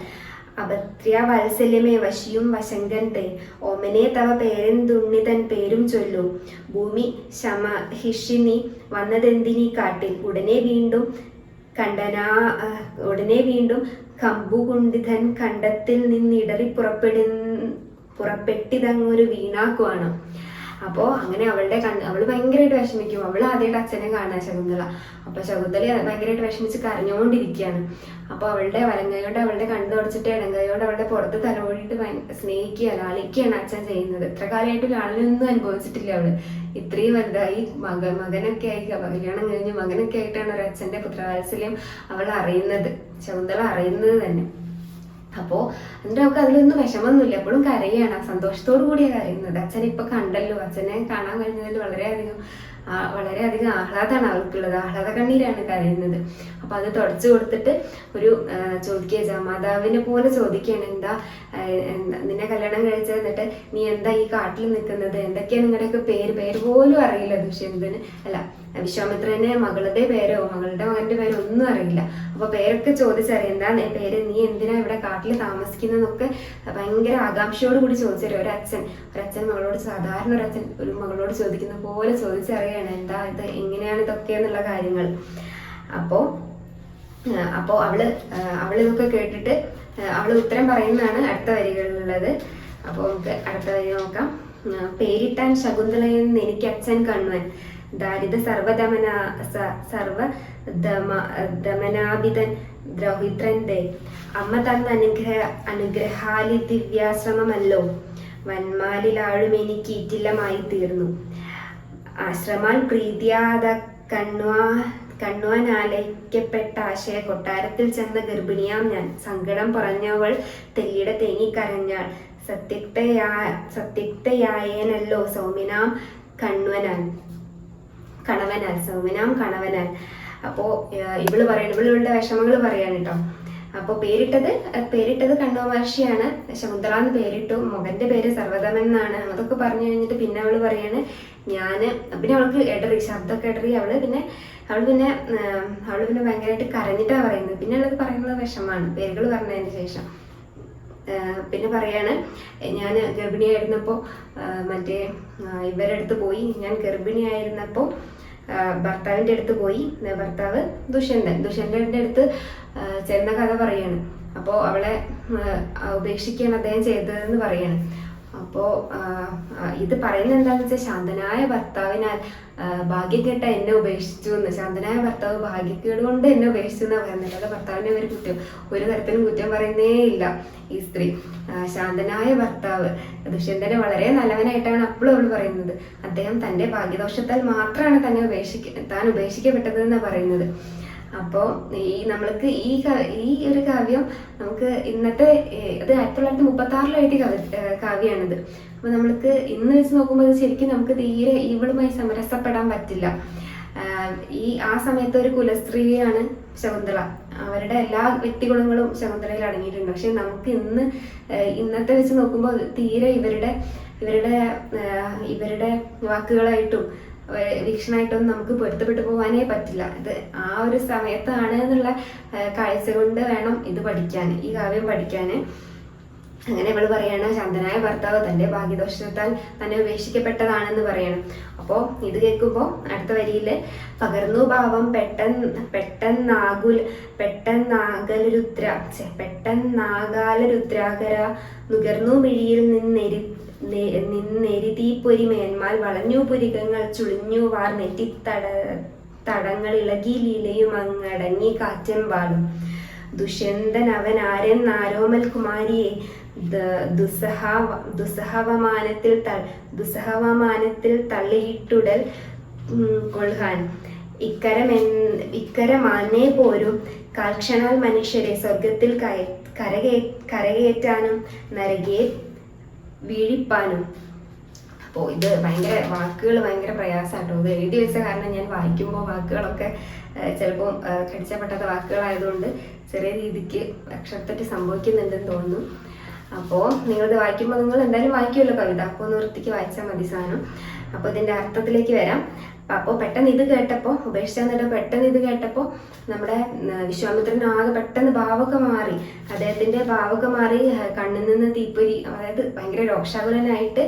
അഭദ്ര്യ വാത്സല്യമേ വശിയും വശങ്കൻ തേ, ഓമനെ തവ പേരെന്തുണ്ണിതൻ പേരും ചൊല്ലു, ഭൂമി ശമഹിഷിനി വന്നതെന്തിനീ കാട്ടിൽ, ഉടനെ വീണ്ടും കമ്പുകുണ്ടിതൻ കണ്ടത്തിൽ നിന്നിടറി പുറപ്പെട്ടിതങ്ങൊരു വീണാക്കുവാണ്. അപ്പോൾ അങ്ങനെ അവള് ഭയങ്കരമായിട്ട് വിഷമിക്കും. അവൾ ആദ്യമായിട്ട് അച്ഛനെ കാണാൻ ശകുന്തള. അപ്പൊ ശകുന്തള ഭയങ്കരമായിട്ട് വിഷമിച്ച് കരഞ്ഞുകൊണ്ടിരിക്കുകയാണ്. അപ്പൊ അവളുടെ വലങ്കയോട് അവളുടെ കണ്ണു തുടച്ചിട്ട് ഇടങ്കയോട് അവളുടെ പുറത്ത് തലോടിയിട്ട് സ്നേഹിക്കുക, ലാളിക്കുകയാണ് അച്ഛൻ ചെയ്യുന്നത്. ഇത്ര കാലമായിട്ട് ലാളിനൊന്നും അനുഭവിച്ചിട്ടില്ല അവള്. ഇത്രയും വലുതായി മകനൊക്കെ ആയി, കല്യാണം കഴിഞ്ഞ് മകനൊക്കെ ആയിട്ടാണ് ഒരു അച്ഛന്റെ പുത്രവാത്സല്യം അവൾ അറിയുന്നത്, ശകുന്തള അറിയുന്നത് തന്നെ. അപ്പോ എന്നിട്ട് അവൾക്ക് അതിലൊന്നും വിഷമൊന്നുമില്ല, എപ്പോഴും കരയാണ്, സന്തോഷത്തോടു കൂടിയാണ് കരയുന്നത്. അച്ഛനെ ഇപ്പൊ കണ്ടല്ലോ, അച്ഛനെ കാണാൻ കഴിഞ്ഞതിൽ വളരെയധികം ആഹ്ലാദമാണ് അവൾക്കുള്ളത്, ആഹ്ലാദ കണ്ണീരാണ് കരയുന്നത്. അപ്പൊ അത് തുടച്ചു കൊടുത്തിട്ട് ചോദിക്കുക, ജാമാതാവിനെ പോലെ ചോദിക്കുകയാണ്, എന്താ നിന്നെ കല്യാണം കഴിച്ചത്, എന്നിട്ട് നീ എന്താ ഈ കാട്ടിൽ നിൽക്കുന്നത്, എന്തൊക്കെയാ നിങ്ങളുടെയൊക്കെ പേര് പോലും അറിയില്ല വിശ്വാമിത്രന് മകളുടെ പേരോ മകളുടെ മകന്റെ പേരോ ഒന്നും അറിയില്ല. അപ്പൊ പേരൊക്കെ ചോദിച്ചറിയാം, എന്താ പേര്, നീ എന്തിനാ ഇവിടെ കാട്ടിൽ താമസിക്കുന്നതൊക്കെ ഭയങ്കര ആകാംക്ഷയോട് കൂടി ചോദിച്ചറിയാം. ഒരച്ഛൻ മകളോട്, സാധാരണ ഒരു മകളോട് ചോദിക്കുന്ന പോലെ ചോദിച്ചറിയാണ്, എന്താ ഇത്, എങ്ങനെയാണ് ഇതൊക്കെ എന്നുള്ള കാര്യങ്ങൾ. അപ്പോ അവള് ഇതൊക്കെ കേട്ടിട്ട് അവള് ഉത്തരം പറയുന്നതാണ് അടുത്ത വരികളിലുള്ളത്. അപ്പോൾ നമുക്ക് അടുത്ത വരി നോക്കാം. പേരിട്ടാൻ ശകുന്തളയെന്ന് എനിക്ക് അച്ഛൻ കണ്വൻ, ദാരിദ്ര സർവദമനാഭിതൻ ദ്രൗഹിത്രൻ ദേ, അമ്മ തന്ന അനുഗ്രഹാലി ദിവ്യാശ്രമമല്ലോ, വന്മാലിലാഴും എനിക്ക് ഈറ്റില്ലമായി തീർന്നു, ആശ്രമാൽ പ്രീതിയാത കണ്വാനാലയ്ക്കപ്പെട്ട ആശയ കൊട്ടാരത്തിൽ ചെന്ന ഗർഭിണിയാം ഞാൻ, സങ്കടം പറഞ്ഞവൾ തെല്ലിട തേങ്ങിക്കരഞ്ഞാൾ, സത്യക്തയായേനല്ലോ സൗമ്യനാം കണവനാൽ. അപ്പോ ഇവളുടെ വിഷമങ്ങൾ പറയാണ് കേട്ടോ. അപ്പൊ പേരിട്ടത് കണ്വ മഹർഷിയാണ്. ശകുന്തള എന്ന് പേരിട്ടു, മകന്റെ പേര് സർവ്വധമൻ എന്നാണ്. അതൊക്കെ പറഞ്ഞു കഴിഞ്ഞിട്ട് പിന്നെ അവള് പറയാണ്, പിന്നെ അവൾക്ക് ശബ്ദമൊക്കെ ഇടറി. അവള് പിന്നെ ഭയങ്കരമായിട്ട് കരഞ്ഞിട്ടാ പറയുന്നത്. പിന്നെ ഉള്ളത് പറയുന്നത് വിഷമാണ്, പേരുകൾ പറഞ്ഞതിന് ശേഷം. പിന്നെ പറയാണ്, ഞാൻ ഗർഭിണിയായിരുന്നപ്പോ ഇവരുടെ അടുത്ത് പോയി, ഞാൻ ഗർഭിണിയായിരുന്നപ്പോ ഭർത്താവിന്റെ അടുത്ത് പോയി, ഭർത്താവ് ദുഷ്യന്തന്റെ അടുത്ത് ചെന്ന കഥ പറയാണ്. അപ്പോ അവളെ ഉപേക്ഷിക്കുകയാണ് അദ്ദേഹം ചെയ്തതെന്ന് പറയാണ്. അപ്പോ ഇത് പറയുന്നത് എന്താണെന്ന് വെച്ചാൽ, ശാന്തനായ ഭർത്താവിനാൽ ഭാഗ്യക്കെട്ട എന്നെ ഉപേക്ഷിച്ചു എന്ന്. ശാന്തനായ ഭർത്താവ് ഭാഗ്യക്കേട് കൊണ്ട് എന്നെ ഉപേക്ഷിച്ചു എന്നാ പറയുന്നത്. അല്ലാതെ ഭർത്താവിനെ ഒരു തരത്തിലും കുറ്റം പറയുന്നേ ഇല്ല ഈ സ്ത്രീ. ശാന്തനായ ഭർത്താവ് ദുഷ്യന്തനെ വളരെ നല്ലവനായിട്ടാണ് അപ്പോഴും അവൾ പറയുന്നത്. അദ്ദേഹം തന്റെ ഭാഗ്യദോഷത്താൽ മാത്രമാണ് താൻ ഉപേക്ഷിക്കപ്പെട്ടത് എന്നാണ് പറയുന്നത്. അപ്പോൾ നമ്മൾക്ക് ഈ ഒരു കാവ്യം നമുക്ക് ഇന്നത്തെ ഇത് 1936 എഴുതിയ കാവ്യാണിത്. അപ്പൊ നമ്മൾക്ക് ഇന്ന് വെച്ച് നോക്കുമ്പോൾ ശരിക്കും നമുക്ക് തീരെ ഇവളുമായി സമരസപ്പെടാൻ പറ്റില്ല. ആ സമയത്ത് ഒരു കുലസ്ത്രീയാണ് ശകുന്തള. അവരുടെ എല്ലാ വ്യക്തിഗുണങ്ങളും ശകുന്തളയിൽ അടങ്ങിയിട്ടുണ്ട്. പക്ഷെ നമുക്ക് ഇന്നത്തെ വെച്ച് നോക്കുമ്പോൾ തീരെ ഇവരുടെ വാക്കുകളായിട്ടും വീക്ഷണമായിട്ടൊന്നും നമുക്ക് പൊരുത്തപ്പെട്ടു പോകാനേ പറ്റില്ല. ഇത് ആ ഒരു സമയത്താണ് എന്നുള്ള കാഴ്ച കൊണ്ട് വേണം ഈ കാവ്യം പഠിക്കാന്. അങ്ങനെ ഇവള് പറയാണ്, ശാന്തനായ ഭർത്താവ് തന്റെ ഭാഗ്യദോഷത്താൽ തന്നെ ഉപേക്ഷിക്കപ്പെട്ടതാണെന്ന് പറയണം. അപ്പോ ഇത് കേൾക്കുമ്പോ അടുത്ത വരിയില്, പകർന്നു ഭാവം പെട്ടെന്നാകാലരുദ്രാകര നുകർന്നു മിഴിയിൽ നിന്നെരിതീപ്പൊരി മേന്മാൽ വളഞ്ഞു പുരികങ്ങൾ ചുളിഞ്ഞു വാർ നെറ്റിത്തടങ്ങൾ ഇളകി ലീലയും അങ്ങടങ്ങി കാറ്റൻ പാടും. ദുഷ്യന്തൻ അവൻ ആരോമൽ കുമാരിയെ ദുസ്സഹവമാനത്തിൽ തള്ളിയിട്ടുടൽ കൊൾഹാൻ ഇക്കരമാനേ പോരും കാൽക്ഷണാൽ മനുഷ്യരെ സ്വർഗത്തിൽ കരകയറ്റാനും നരകയെ വീഴിപ്പാനും. അപ്പോൾ ഇത് ഭയങ്കര വാക്കുകൾ ഭയങ്കര പ്രയാസമാട്ടോ. ഇത് എഴുതി വെച്ച കാരണം ഞാൻ വായിക്കുമ്പോൾ വാക്കുകളൊക്കെ ചിലപ്പോൾ കടിച്ചപ്പെട്ടാത്ത വാക്കുകളായതുകൊണ്ട് ചെറിയ രീതിക്ക് അക്ഷരത്തെറ്റ് സംഭവിക്കുന്നുണ്ടെന്ന് തോന്നുന്നു. അപ്പോൾ നിങ്ങളിത് വായിക്കുമ്പോൾ നിങ്ങൾ എന്തായാലും വായിക്കുമല്ലോ കവിത, അപ്പോൾ ഒന്ന് വൃത്തിക്ക് വായിച്ചാൽ മതി സാധനം. അപ്പോൾ ഇതിൻ്റെ അർത്ഥത്തിലേക്ക് വരാം. അപ്പോൾ പെട്ടെന്ന് ഇത് കേട്ടപ്പോൾ ഉപേക്ഷിച്ചെന്നിട്ട് പെട്ടെന്ന് ഇത് കേട്ടപ്പോൾ നമ്മുടെ വിശ്വാമിത്രൻ ആകെ പെട്ടെന്ന് ഭാവമൊക്കെ മാറി. അദ്ദേഹത്തിന്റെ ഭാവമൊക്കെ മാറി, കണ്ണിൽ നിന്ന് തീപ്പൊരി, അതായത് ഭയങ്കര രോക്ഷാകുലനായിട്ട്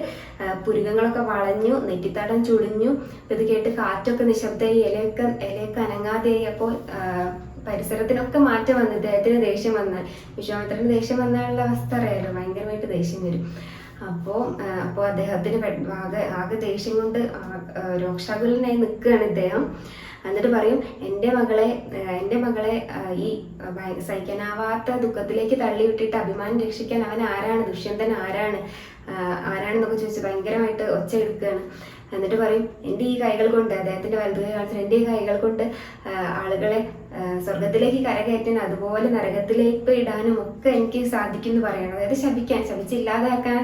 പുരുകങ്ങളൊക്കെ വളഞ്ഞു, നെറ്റിത്തടം ചുളിഞ്ഞു. ഇത് കേട്ട് കാറ്റൊക്കെ നിശബ്ദമായി, ഇലയൊക്കെ അനങ്ങാതെയായി. അപ്പോൾ പരിസരത്തിനൊക്കെ മാറ്റം വന്നു. ഇദ്ദേഹത്തിന് ദേഷ്യം വന്നാൽ, വിശ്വാമിത്രന് ദേഷ്യം വന്നാലുള്ള അവസ്ഥ അറിയാലോ, ഭയങ്കരമായിട്ട് ദേഷ്യം വരും. അപ്പോൾ അദ്ദേഹത്തിന് ആകെ ദേഷ്യം കൊണ്ട് രോക്ഷാകുലനായി നിൽക്കുകയാണ് ഇദ്ദേഹം. എന്നിട്ട് പറയും, എൻ്റെ മകളെ ഈ സഹിക്കാനാവാത്ത ദുഃഖത്തിലേക്ക് തള്ളിവിട്ടിട്ട് അഭിമാനം രക്ഷിക്കാൻ അവൻ ആരാണ്, ദുഷ്യന്തൻ ആരാണെന്നൊക്കെ ചോദിച്ച് ഭയങ്കരമായിട്ട് ഒച്ച എടുക്കുകയാണ്. എന്നിട്ട് പറയും, എൻ്റെ ഈ കൈകൾ കൊണ്ട്, അദ്ദേഹത്തിന്റെ വലതു കൈ കാണിച്ചാൽ എൻ്റെ ഈ കൈകൾ കൊണ്ട് ആളുകളെ സ്വർഗത്തിലേക്ക് കരകയറ്റാൻ അതുപോലെ നരകത്തിലേക്ക് ഇടാനും ഒക്കെ എനിക്ക് സാധിക്കും എന്ന് പറയണം. അതായത് ശപിച്ചില്ലാതാക്കാൻ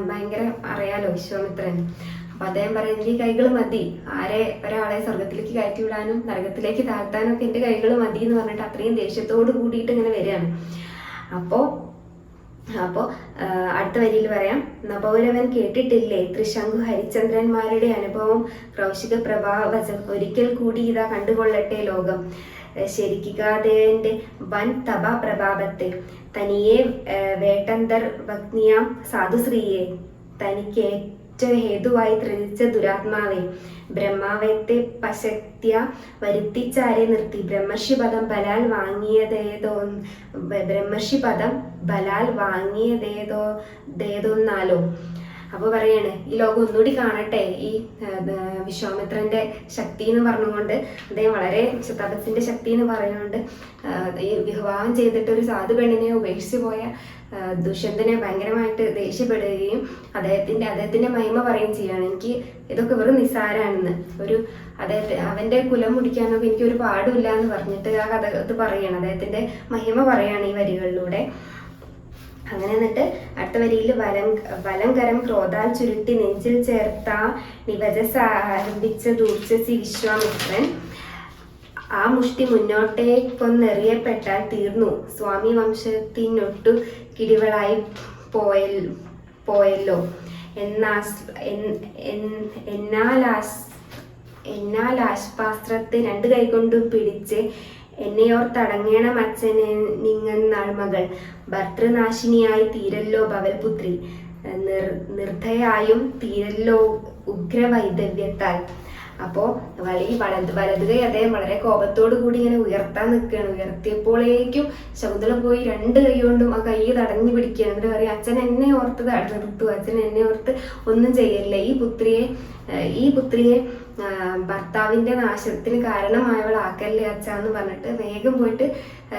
ഭയങ്കര അറിയാലോ വിശ്വാമിത്രൻ. അപ്പൊ അദ്ദേഹം പറയും, എൻ്റെ ഈ കൈകൾ മതി, ഒരാളെ സ്വർഗത്തിലേക്ക് കയറ്റി വിടാനും നരകത്തിലേക്ക് താഴ്ത്താനും ഒക്കെ എൻ്റെ കൈകൾ മതി എന്ന് പറഞ്ഞിട്ട് അത്രയും ദേഷ്യത്തോട് കൂടിയിട്ട് ഇങ്ങനെ വരികയാണ്. അപ്പോൾ അടുത്ത വരിയിൽ പറയാം, നപൗരവൻ കേട്ടിട്ടില്ലേ ത്രിശങ്കു ഹരിചന്ദ്രന്മാരുടെ അനുഭവം കൗശിക പ്രഭാവചം, ഒരിക്കൽ കൂടി ഇതാ കണ്ടുകൊള്ളട്ടെ ലോകം ശരിക്കാതെന്റെ വൻ തപ പ്രഭാവത്തെ, തനിയെ വേട്ടന്തർ ഭഗ്നിയാം സാധുശ്രീയെ, തനിക്കേറ്റ ഹേതുവായി ത്രജിച്ച ദുരാത്മാവെ, ബ്രഹ്മാവത്തെ പശക്തിയ വരുത്തിച്ചാരെ നിർത്തി ബ്രഹ്മർഷി പദം ബലാൽ വാങ്ങിയതേതൊന്നാലോ. അപ്പൊ പറയാണ്, ഈ ലോകം ഒന്നുകൂടി കാണട്ടെ ഈ വിശ്വാമിത്രന്റെ ശക്തി എന്ന് പറഞ്ഞുകൊണ്ട്, അദ്ദേഹം വളരെ തപസ്സിന്റെ ശക്തി എന്ന് പറയുന്നുണ്ട്. ഈ വിവാഹം ചെയ്തിട്ട് ഒരു സാധു പെണ്ണിനെ ഉപേക്ഷിച്ചു പോയ ദുഷ്യന്തനെ ഭയങ്കരമായിട്ട് ദേഷ്യപ്പെടുകയും അദ്ദേഹത്തിന്റെ മഹിമ പറയുകയും ചെയ്യാണ്. എനിക്ക് ഇതൊക്കെ വെറും നിസ്സാരാണെന്ന്, അവന്റെ കുലം മുടിക്കാനൊക്കെ എനിക്ക് ഒരു പാടുമില്ല എന്ന് പറഞ്ഞിട്ട് ആ കഥ ഇത് പറയാണ്, അദ്ദേഹത്തിന്റെ മഹിമ പറയാണ് ഈ വരികളിലൂടെ. അങ്ങനെ എന്നിട്ട് അടുത്ത വരിയിൽ വലംകരം ക്രോധാൽ ചുരുട്ടി നെഞ്ചിൽ ചേർത്ത നിവജസ് ആരംഭിച്ച ദൂർച്ചസി വിശ്വാമിത്രൻ, ആ മുഷ്ടി മുന്നോട്ടേക്കൊന്നെറിയപ്പെട്ടാൽ തീർന്നു സ്വാമി വംശത്തിനൊട്ടു കിടിവളായി പോയല്ലോ. എന്നാൽ ആശ്വാസ്ത്രത്തെ രണ്ട് കൈകൊണ്ടും പിടിച്ച് എന്നെയോർത്തടങ്ങേണം അച്ഛനെ നിങ്ങന്നാൾ മകൾ, ഭർത്തൃനാശിനിയായി തീരല്ലോ ഭവൽപുത്രി, നിർദ്ധയായും തീരല്ലോ ഉഗ്രവൈദവ്യത്താൽ. അപ്പോൾ ഈ വലതുകൈ അദ്ദേഹം വളരെ കോപത്തോടു കൂടി ഇങ്ങനെ ഉയർത്താൻ നിൽക്കുകയാണ്. ഉയർത്തിയപ്പോഴേക്കും ശകുന്തള പോയി രണ്ട് കൈ കൊണ്ടും ആ കൈ തടഞ്ഞു പിടിക്കുകയാണ്. എന്നിട്ട് പറയും, അച്ഛൻ എന്നെ ഓർത്ത് നിർത്തുക, അച്ഛൻ എന്നെ ഓർത്ത് ഒന്നും ചെയ്യല്ലേ, ഈ പുത്രിയെ ഭർത്താവിന്റെ നാശത്തിന് കാരണമായവളാക്കല്ലേ അച്ഛന്ന് പറഞ്ഞിട്ട് വേഗം പോയിട്ട്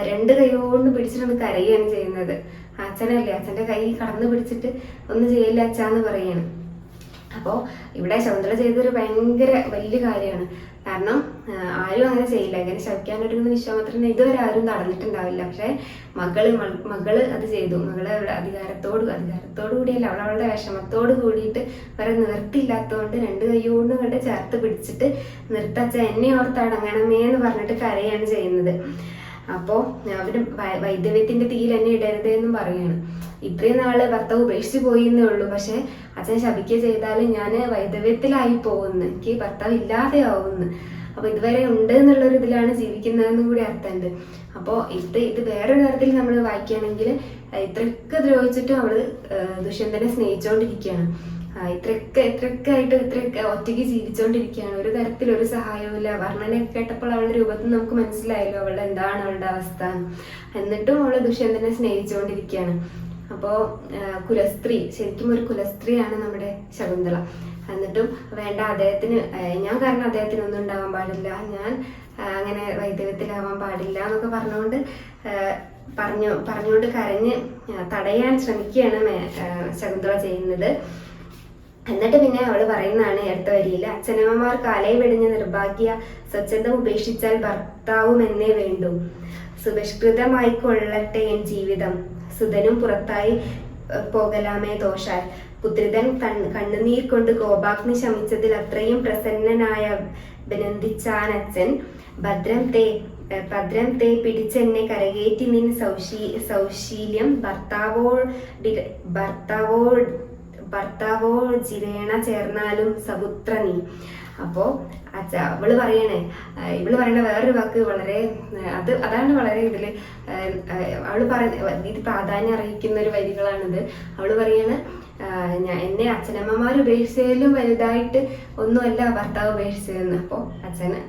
രണ്ട് കൈ കൊണ്ട് പിടിച്ചിട്ട് കരയുകയാണ് ചെയ്യുന്നത്. അച്ഛനല്ലേ, അച്ഛന്റെ കൈ കടന്നു പിടിച്ചിട്ട് ഒന്നും ചെയ്യല്ലേ അച്ഛന്ന് പറയാണ്. അപ്പോൾ ഇവിടെ ശകുന്തള ചെയ്തൊരു ഭയങ്കര വലിയ കാര്യമാണ്. കാരണം ആരും അങ്ങനെ ചെയ്യില്ല. ഇങ്ങനെ ശവിക്കാനൊരുങ്ങുന്ന വിശ്വാമിത്രനെ ഇതുവരെ ആരും തടഞ്ഞിട്ടുണ്ടാവില്ല. പക്ഷെ മകള് അത് ചെയ്തു. മകള് അധികാരത്തോടു കൂടിയല്ല, അവളുടെ വിഷമത്തോട് കൂടിയിട്ട് വേറെ നിവർത്തിയില്ലാത്തതുകൊണ്ട് രണ്ട് കൈയോണ്ടും കണ്ട് ചേർത്ത് പിടിച്ചിട്ട് നിർത്തച്ച എന്നെ ഓർത്തടങ്ങണമേ എന്ന് പറഞ്ഞിട്ട് കരയാണ് ചെയ്യുന്നത്. അപ്പോൾ അവര് വൈദ്യവ്യത്തിന്റെ തീയിൽ എന്നെ ഇടരുത് എന്നും പറയാണ്. ഇത്രയും നാള് ഭർത്താവ് ഉപേക്ഷിച്ച് പോയി എന്നേ ഉള്ളൂ, പക്ഷെ അച്ഛൻ ശപിക്കുക ചെയ്താലും ഞാൻ വൈധവ്യത്തിലായി പോകുന്നു, എനിക്ക് ഭർത്താവ് ഇല്ലാതെ ആവുന്നു. അപ്പൊ ഇതുവരെ ഉണ്ട് എന്നുള്ളൊരു ഇതിലാണ് ജീവിക്കുന്നതെന്നും കൂടി അർത്ഥമുണ്ട്. അപ്പോൾ ഇത് വേറൊരു തരത്തിൽ നമ്മൾ വായിക്കുകയാണെങ്കിൽ ഇത്രയൊക്കെ ദ്രോഹിച്ചിട്ടും അവള് ദുഷ്യന്തനെ സ്നേഹിച്ചുകൊണ്ടിരിക്കുകയാണ്. ഇത്രയൊക്കെ ഒറ്റയ്ക്ക് ജീവിച്ചുകൊണ്ടിരിക്കുകയാണ്. ഒരു തരത്തിൽ ഒരു സഹായവും ഇല്ല. വർണ്ണനെ കേട്ടപ്പോൾ അവളുടെ രൂപത്തിൽ നമുക്ക് മനസ്സിലായല്ലോ അവളുടെ എന്താണ് അവളുടെ അവസ്ഥ. എന്നിട്ടും അവള് ദുഷ്യന്തനെ സ്നേഹിച്ചുകൊണ്ടിരിക്കുകയാണ്. അപ്പോൾ കുലസ്ത്രീ, ശരിക്കും ഒരു കുലസ്ത്രീയാണ് നമ്മുടെ ശകുന്തള. എന്നിട്ടും വേണ്ട, അദ്ദേഹത്തിന് ഞാൻ കാരണം അദ്ദേഹത്തിനൊന്നും ഉണ്ടാവാൻ പാടില്ല, ഞാൻ അങ്ങനെ വൈദവ്യത്തിലാവാൻ പാടില്ല എന്നൊക്കെ പറഞ്ഞുകൊണ്ട് കരഞ്ഞ് തടയാൻ ശ്രമിക്കുകയാണ് ശകുന്തള ചെയ്യുന്നത്. എന്നിട്ട് പിന്നെ അവള് പറയുന്നതാണ് അടുത്ത വരിയിൽ, അച്ഛനമ്മമാർ കാലയെ വെടിഞ്ഞ നിർഭാഗ്യ സ്വച്ഛന്തം ഉപേക്ഷിച്ചാൽ ഭർത്താവും എന്നേ വേണ്ടു, സുപഷ്കൃതമായി കൊള്ളട്ടെ എൻ ജീവിതം, സുതനും പുറത്തായി പോകലാമേ ദോഷാൽ, പുത്രിതൻ കണ്ണുനീർ കൊണ്ട് കോപാഗ്നി ശമിച്ചതിൽ അത്രയും പ്രസന്നനായ അഭിനന്ദിച്ചാനച്ഛൻ, ഭദ്രം തേ പിടിച്ചെന്നെ കരകേറ്റി നിൻ സൗശീല്യം ഭർത്താവോ ജിരേണ ചേർന്നാലും സപുത്ര നീ. അപ്പോ ഇവള് പറയണ വേറൊരു വാക്ക് വളരെ അതാണ് വളരെ ഇതില് അവള് ഇത് പ്രാധാന്യം അറിയിക്കുന്ന ഒരു വരികളാണിത്. അവള് പറയണ, എന്നെ അച്ഛനമ്മമാർ ഉപേക്ഷിച്ചതിലും വലുതായിട്ട് ഒന്നുമല്ല ഭർത്താവ് ഉപേക്ഷിച്ചതെന്ന്. അപ്പോൾ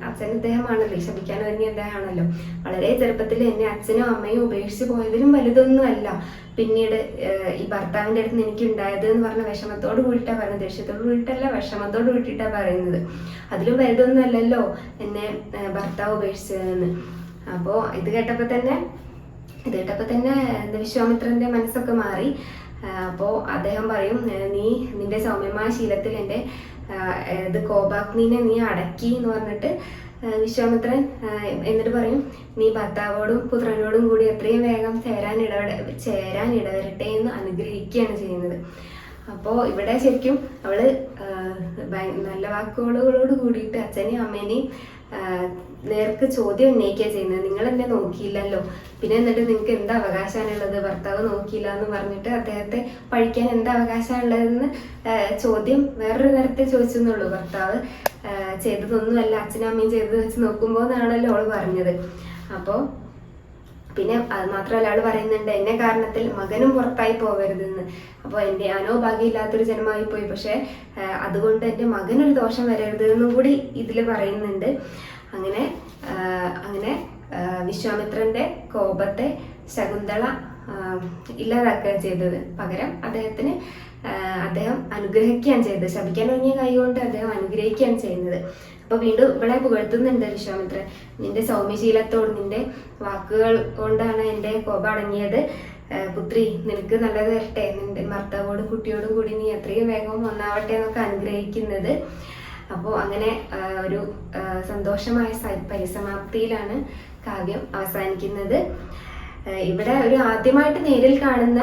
അച്ഛൻ ഇദ്ദേഹമാണല്ലോ, ശപിക്കാൻ ഒരുങ്ങിയ അദ്ദേഹമാണല്ലോ. വളരെ ചെറുപ്പത്തിൽ എന്നെ അച്ഛനും അമ്മയും ഉപേക്ഷിച്ച് പോയതിലും വലുതൊന്നുമല്ല പിന്നീട് ഈ ഭർത്താവിൻ്റെ അടുത്ത് എനിക്ക് ഉണ്ടായത് എന്ന് പറഞ്ഞ വിഷമത്തോട് കൂടിയിട്ടാണ് പറയുന്നത്. ദേഷ്യത്തോട് കൂടിയിട്ടല്ല, വിഷമത്തോട് കൂടിയിട്ടാണ് പറയുന്നത്. അതിലും വലുതൊന്നുമല്ലല്ലോ എന്നെ ഭർത്താവ് ഉപേക്ഷിച്ചതെന്ന്. അപ്പോൾ ഇത് കേട്ടപ്പോൾ തന്നെ വിശ്വാമിത്രന്റെ മനസ്സൊക്കെ മാറി. അപ്പോൾ അദ്ദേഹം പറയും, നിന്റെ സൗമ്യമായ ശീലത്തിൽ എൻ്റെ കോപാഗ്നിനെ നീ അടക്കി എന്ന് പറഞ്ഞിട്ട് വിശ്വാമിത്രൻ എന്നിട്ട് പറയും, നീ ഭർത്താവോടും പുത്രനോടും കൂടി എത്രയും വേഗം ചേരാൻ ഇടവരട്ടെ എന്ന് അനുഗ്രഹിക്കുകയാണ് ചെയ്യുന്നത്. അപ്പോൾ ഇവിടെ ശരിക്കും അവള് നല്ല വാക്കുകളോട് കൂടിയിട്ട് അച്ഛനെയും അമ്മേനെയും നേർക്ക് ചോദ്യം ഉന്നയിക്കുക ചെയ്യുന്നത്. നിങ്ങൾ എന്നെ നോക്കിയില്ലല്ലോ, പിന്നെ എന്നിട്ട് നിങ്ങൾക്ക് എന്താ അവകാശമാണുള്ളത്, ഭർത്താവ് നോക്കിയില്ല എന്ന് പറഞ്ഞിട്ട് അദ്ദേഹത്തെ പഴിക്കാൻ എന്താ അവകാശമുള്ളതെന്ന് ചോദ്യം വേറൊരു തരത്തിൽ ചോദിച്ചെന്നുള്ളൂ. ഭർത്താവ് ചെയ്തതൊന്നുമല്ല അച്ഛനും അമ്മയും ചെയ്തത് വെച്ച് നോക്കുമ്പോൾ എന്നാണല്ലോ അവള് പറഞ്ഞത്. അപ്പോൾ പിന്നെ അത് മാത്രമല്ല അവള് പറയുന്നുണ്ട്, എന്നെ കാരണത്തിൽ മകനും പുറത്തായി പോകരുതെന്ന്. അപ്പോൾ ഞാനോ ഭാഗ്യമില്ലാത്തൊരു ജന്മമായി പോയി, പക്ഷെ അതുകൊണ്ട് എൻ്റെ മകനൊരു ദോഷം വരരുത് എന്നും കൂടി ഇതിൽ പറയുന്നുണ്ട്. അങ്ങനെ വിശ്വാമിത്രന്റെ കോപത്തെ ശകുന്തള ഇല്ലാതാക്കുകയാണ് ചെയ്തത്. പകരം അദ്ദേഹം അനുഗ്രഹിക്കുകയാണ് ചെയ്തത്. ശപിക്കാൻ തുടങ്ങിയ കൈ കൊണ്ട് അദ്ദേഹം അനുഗ്രഹിക്കുകയാണ് ചെയ്യുന്നത്. അപ്പൊ വീണ്ടും ഇവിടെ പുകഴ്ത്തുന്നുണ്ട് വിശ്വാമിത്രൻ, നിന്റെ സൗമ്യശീലത്തോട് നിന്റെ വാക്കുകൾ കൊണ്ടാണ് എൻ്റെ കോപം അടങ്ങിയത്. പുത്രി, നിനക്ക് നല്ലത് വരട്ടെ, നിന്റെ ഭർത്താവോടും കുട്ടിയോടും കൂടി നീ എത്രയും വേഗം ഒന്നാവട്ടെ എന്നൊക്കെ അനുഗ്രഹിക്കുന്നത്. അപ്പോൾ അങ്ങനെ ഒരു സന്തോഷമായ പരിസമാപ്തിയിലാണ് കാവ്യം അവസാനിക്കുന്നത്. ഇവിടെ ഒരു ആദ്യമായിട്ട് നേരിൽ കാണുന്ന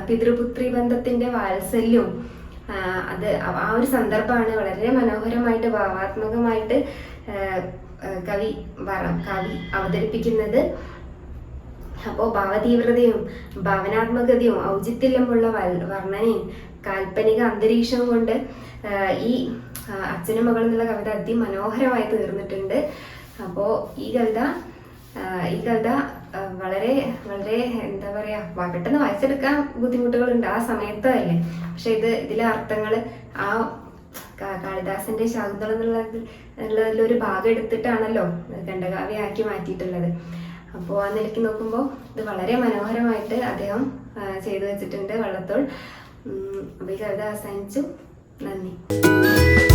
പിതൃപുത്രി ബന്ധത്തിന്റെ വാത്സല്യവും ആ ഒരു സന്ദർഭമാണ് വളരെ മനോഹരമായിട്ട് ഭാവാത്മകമായിട്ട് കവി അവതരിപ്പിക്കുന്നത്. അപ്പോൾ ഭാവതീവ്രതയും ഭാവനാത്മകതയും ഔചിത്യമുള്ള വർണ്ണനയും കാൽപ്പനിക അന്തരീക്ഷവും കൊണ്ട് ഈ അച്ഛനും മകളും എന്നുള്ള കവിത അതിമനോഹരമായി തീർന്നിട്ടുണ്ട്. അപ്പോൾ ഈ കവിത വളരെ വളരെ എന്താ പറയാ, പെട്ടെന്ന് വായിച്ചെടുക്കാൻ ബുദ്ധിമുട്ടുകളുണ്ട് ആ സമയത്തല്ലേ. പക്ഷെ ഇതിലെ അർത്ഥങ്ങൾ ആ കാളിദാസന്റെ ശാകുന്തളം എന്നുള്ളതിലൊരു ഭാഗം എടുത്തിട്ടാണല്ലോ ഖണ്ഡകാവ്യമാക്കി മാറ്റിയിട്ടുള്ളത്. അപ്പോൾ ആ നിലയ്ക്ക് നോക്കുമ്പോൾ ഇത് വളരെ മനോഹരമായിട്ട് അദ്ദേഹം ചെയ്തു വെച്ചിട്ടുണ്ട് വള്ളത്തോൾ. അപ്പോൾ ഈ കവിത അവസാനിച്ചു. നന്ദി.